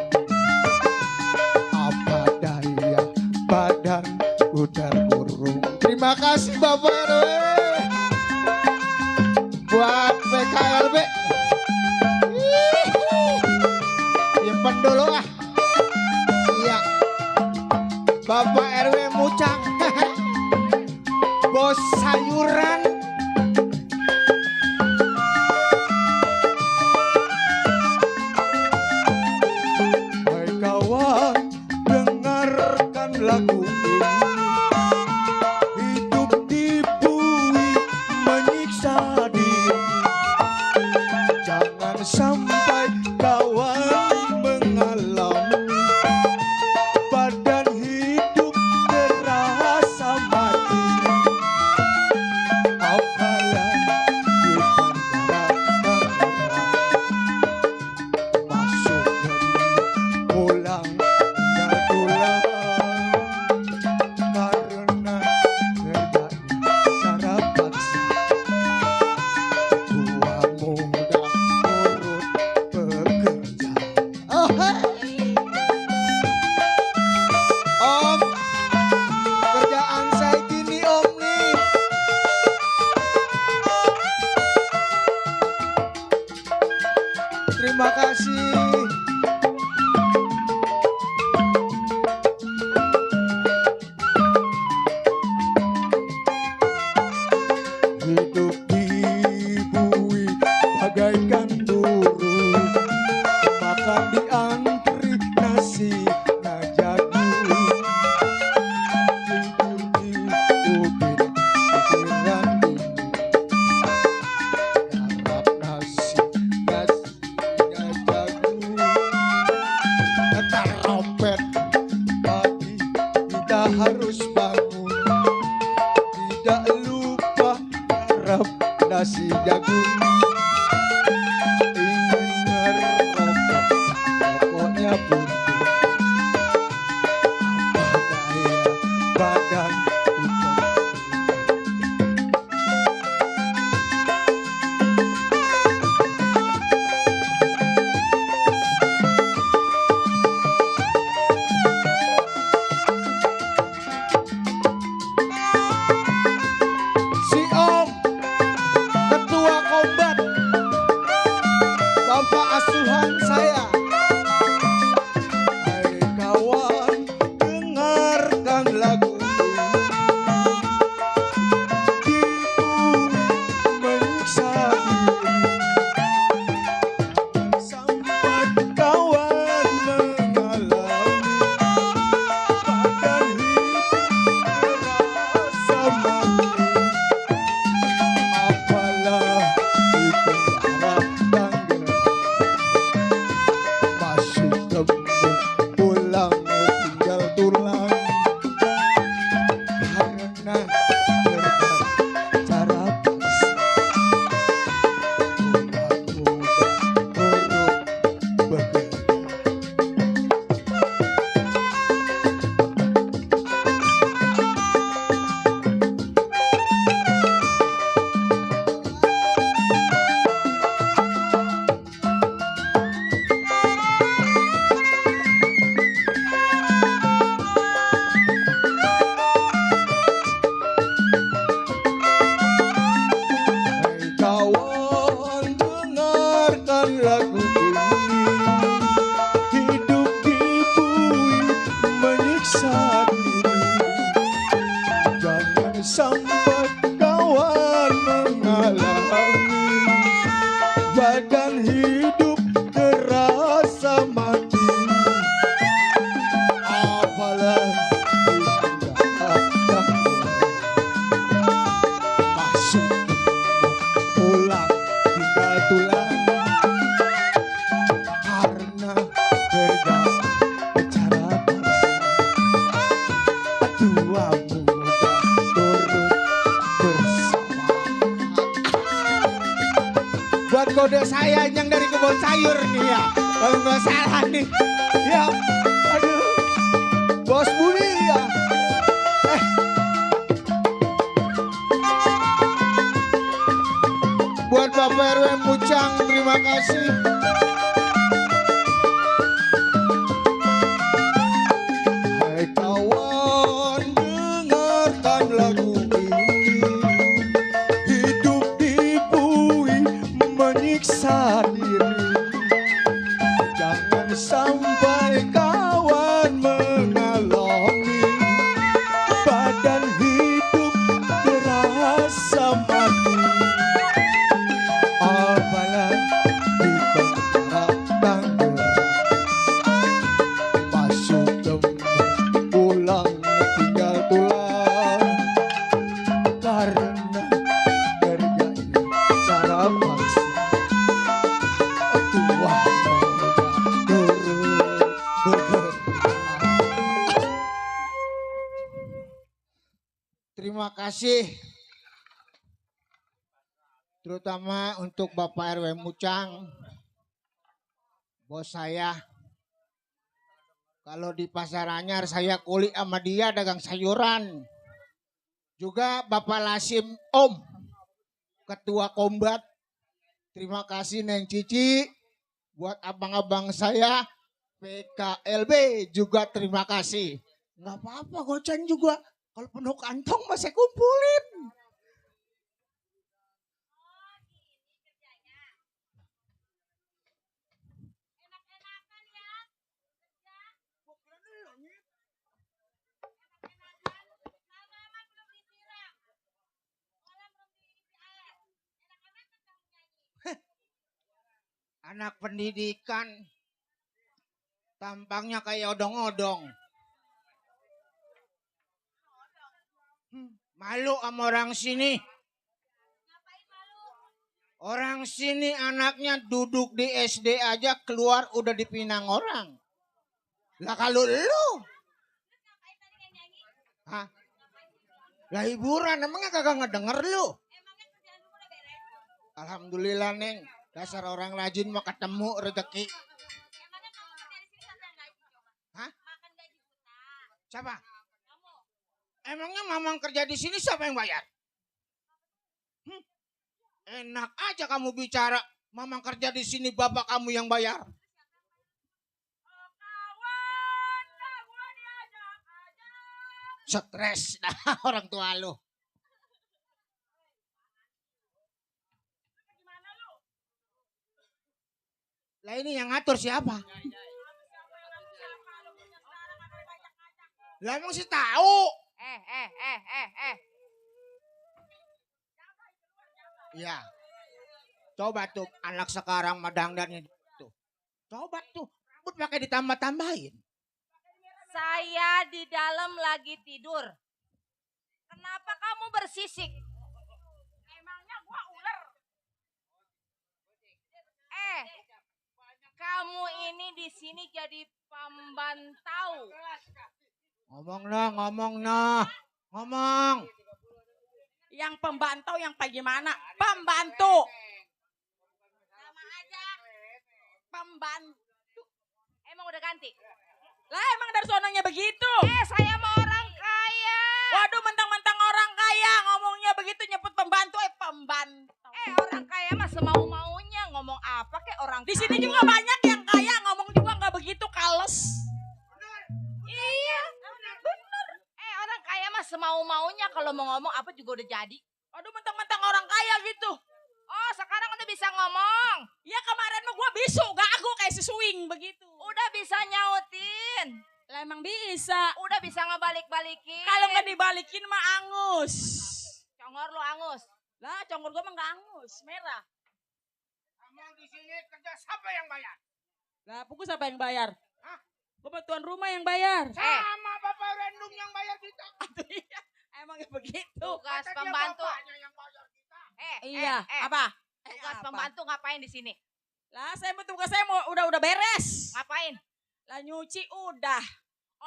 apa daya badan udah kurung. Terima kasih Bapak RW buat PKLB. Simpen dulu ah. Iya. Bapak RW Mucang. Bos sayuran. Hai kawan, dengarkan lagu ini. Hidup di bumi menyiksa diri. Jangan sampai kawan mengalami badan hidup terasa mati. Apalah di penjara masuk pulang tinggal tulang karena kerja cara paksa. Tua muda urut bekerja. Oh, hai. Om, kerjaan saya gini Om nih. Terima kasih. Hidup di bumi bagaikan burung, makan di antri nasi na jagung. Tidur di ubin pikiran ini, garap nasi na jagung. Trompet pagi kita harus bangun, tidak lupa garap nasi jagung. Ingin ngerokok, rokoknya buntu, apa daya badan udah si Om ketua kombat, bapak asuhan saya. Hai kawan, dengarkan lagu ini. Di bumi menyiksa diri. Sampai kawan mengalami badan hidup terasa mati. Apalah di penjara dan masuk gemuk, pulang tinggal tulang karena kerja cara paksa. Tua muda urut bekerja. Hai kawan, dengarkan lagu ini. Hidup di bumi menyiksa diri. Jangan sampai kawan mengalami badan hidup terasa mati. Apalah di penjara masuk pulang tinggal tulang karena kerja cara paksa. Tua muda turut bersama. Buat kode saya yang dari kebun sayur nih ya. Kalau nggak salah nih. Ya, aduh. Bos Budi ya. Buat Bapak RW Mucang, terima kasih. Hai kawan, dengarkan lagu ini. Hidup dibui menyiksa diri. Jangan sampai kawan mengalami badan hidup terasa mati. Apalagi penjara Tangerang, masuk tempat pulang tinggal tulang karena kerjanya cara paksa. Tuhan turut bergerak. Terima kasih terutama untuk Bapak RW Mucang, bos saya. Kalau di Pasar Anyar saya kuli sama dia dagang sayuran. Juga Bapak Lasim Om, Ketua Kombat. Terima kasih Neng Cici. Buat abang-abang saya PKLB juga terima kasih. Nggak apa-apa gocan juga. Kalau penuh kantong masih kumpulin. Anak pendidikan tampangnya kayak odong-odong. Malu sama orang sini. Orang sini anaknya duduk di SD aja keluar udah dipinang orang. Lah kalau lu? Hah? Lah hiburan emangnya kagak ngedenger lu? Alhamdulillah Neng. Dasar orang rajin mah ketemu rezeki. Hah? Siapa? Emangnya mamang kerja di sini siapa yang bayar? Enak aja kamu bicara. Mamang kerja di sini bapak kamu yang bayar. Stres dah orang tua lu. Lah ini yang ngatur siapa? Lah emang sih tahu. Ya. Coba tuh anak sekarang madangdannya tuh. Coba tuh rambut pakai ditambah-tambahin. Saya di dalam lagi tidur. Kenapa kamu bersisik? Emangnya gua ular? Kamu ini di sini jadi pembantau. Ngomong nah. Ngomong. Yang pembantau yang bagaimana? Pembantu. Sama aja. Pembantu. Emang udah ganti? Lah emang dari sononya begitu. Saya mau orang kaya. Waduh mentang-mentang orang kaya ngomongnya begitu nyebut pembantu pembantu. Orang kaya mah semau-maunya ngomong apa kek orang di sini juga banyak yang kaya ngomong juga nggak begitu kales. Iya, bener. Orang kaya mah semau-maunya kalau mau ngomong apa juga udah jadi. Aduh mentang-mentang orang kaya gitu. Oh sekarang udah bisa ngomong. Ya kemarin mah gua bisu gagu kayak si swing begitu. Udah bisa nyautin. Lah emang bisa. Udah bisa ngebalik-balikin. Kalau nggak dibalikin mah angus. Congor lu angus. Lah congor gua mah nggak angus, merah. Emang di sini kerja siapa yang bayar? Lah puku siapa yang bayar? Hah? Gua tuan rumah yang bayar. Sama Bapak Rendung yang bayar kita. Aduh iya, emangnya begitu. Tugas Kata dia pembantu. bapaknya yang bayar kita. Iya, apa? Tugas apa? pembantu ngapain di sini? Lah saya mau tugas saya mau udah beres. Ngapain? Lah nyuci udah.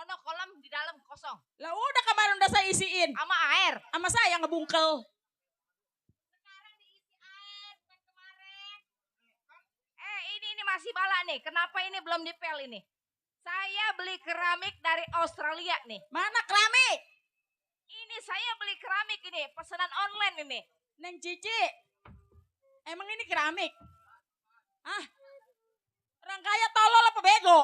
Ono kolam di dalam kosong. Lah udah kemarin udah saya isiin. Sama air. Sama saya ngebungkel. Sekarang diisi air bukan kemarin. Ini masih bala nih. Kenapa ini belum dipel ini? Saya beli keramik dari Australia nih. Mana keramik? Ini saya beli keramik ini, pesanan online ini. Neng Cici, emang ini keramik? Ah, orang kaya tolol apa bego?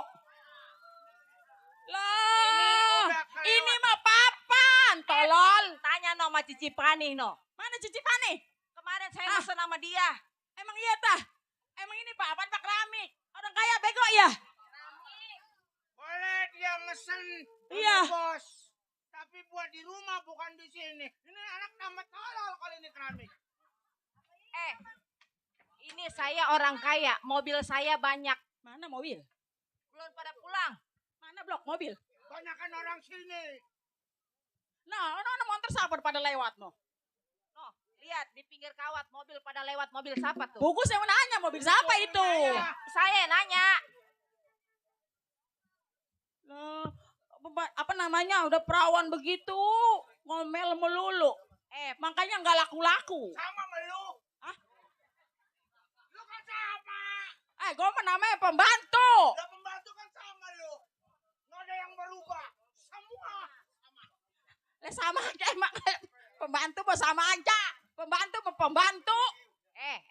Lah, ini mah papan, tolol. Tanya no sama Cici Pani no. Mana Cici Pani? Kemarin saya pesan sama dia. Emang iya tah? Emang ini papan pak keramik? Orang kaya bego ya? Boleh dia mesen. Iya. Bos. Tapi buat di rumah bukan di sini. Ini anak tambah tolol kalau ini keramik. Ini saya orang kaya, mobil saya banyak. Mana mobil? Belum pada pulang. Mana blok mobil? Banyakan orang sini. Nah, orang motor sabar pada lewat no. No, lihat di pinggir kawat mobil pada lewat, mobil siapa tuh? Buku saya mau nanya mobil siapa itu? Saya nanya. Nah, apa namanya udah perawan begitu ngomel melulu. Makanya nggak laku-laku. Sama melu. Hah? Lu kan sama. Gue mah namanya pembantu. Udah pembantu kan sama lu. Nggak ada yang berubah. Semua sama. Lah sama aja emang pembantu mah sama aja. Pembantu mah pembantu.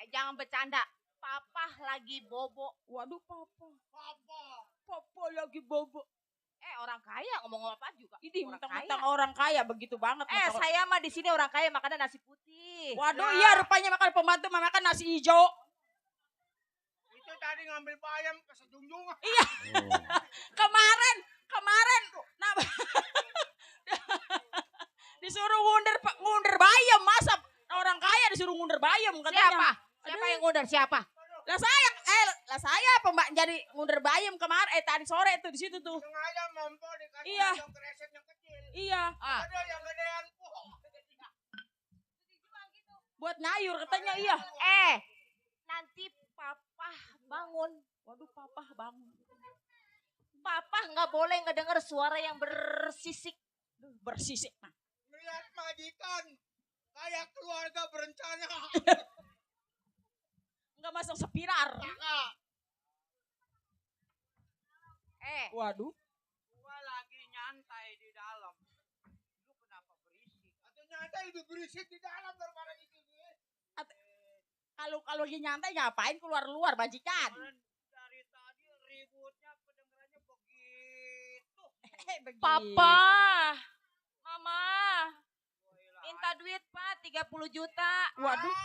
Jangan bercanda. Papa lagi bobo. Waduh papa. Papa. Papa lagi bobo. Orang kaya ngomong apa juga. Ini orang mentang-mentang orang kaya begitu banget. Saya mah di sini orang kaya makannya nasi putih. Waduh iya rupanya makan pembantu mah makan nasi hijau. Itu tadi ngambil bayam ke sejunjung. Iya. kemarin nah, disuruh ngunder bayam, masa orang kaya disuruh ngunder bayam katanya. Siapa yang ngunder siapa? Lah saya jadi ngunder bayam kemarin tadi sore tuh di situ tuh. Sengaja mampu dikasih Iya. yang kresek yang kecil. Iya. Ada yang gedean. Buat nyayur katanya iya. Nanti papa bangun. Waduh papa bangun. Papa nggak boleh ngedenger suara yang bersisik. Bersisik mah. Melihat majikan kayak keluarga berencana. Enggak masuk sepirar. Waduh. Gua lagi nyantai di dalam. Lu kenapa berisik? Atau nyantai lebih berisik di dalam daripada di sini? Kalau lagi nyantai ngapain keluar majikan? Dari tadi ributnya kedengarannya begitu. Papa, Mama, minta duit Pak 30 juta. Waduh.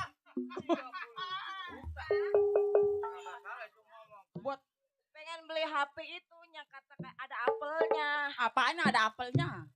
Buat pengen beli HP itu yang kata ada apelnya. apaan ada apelnya?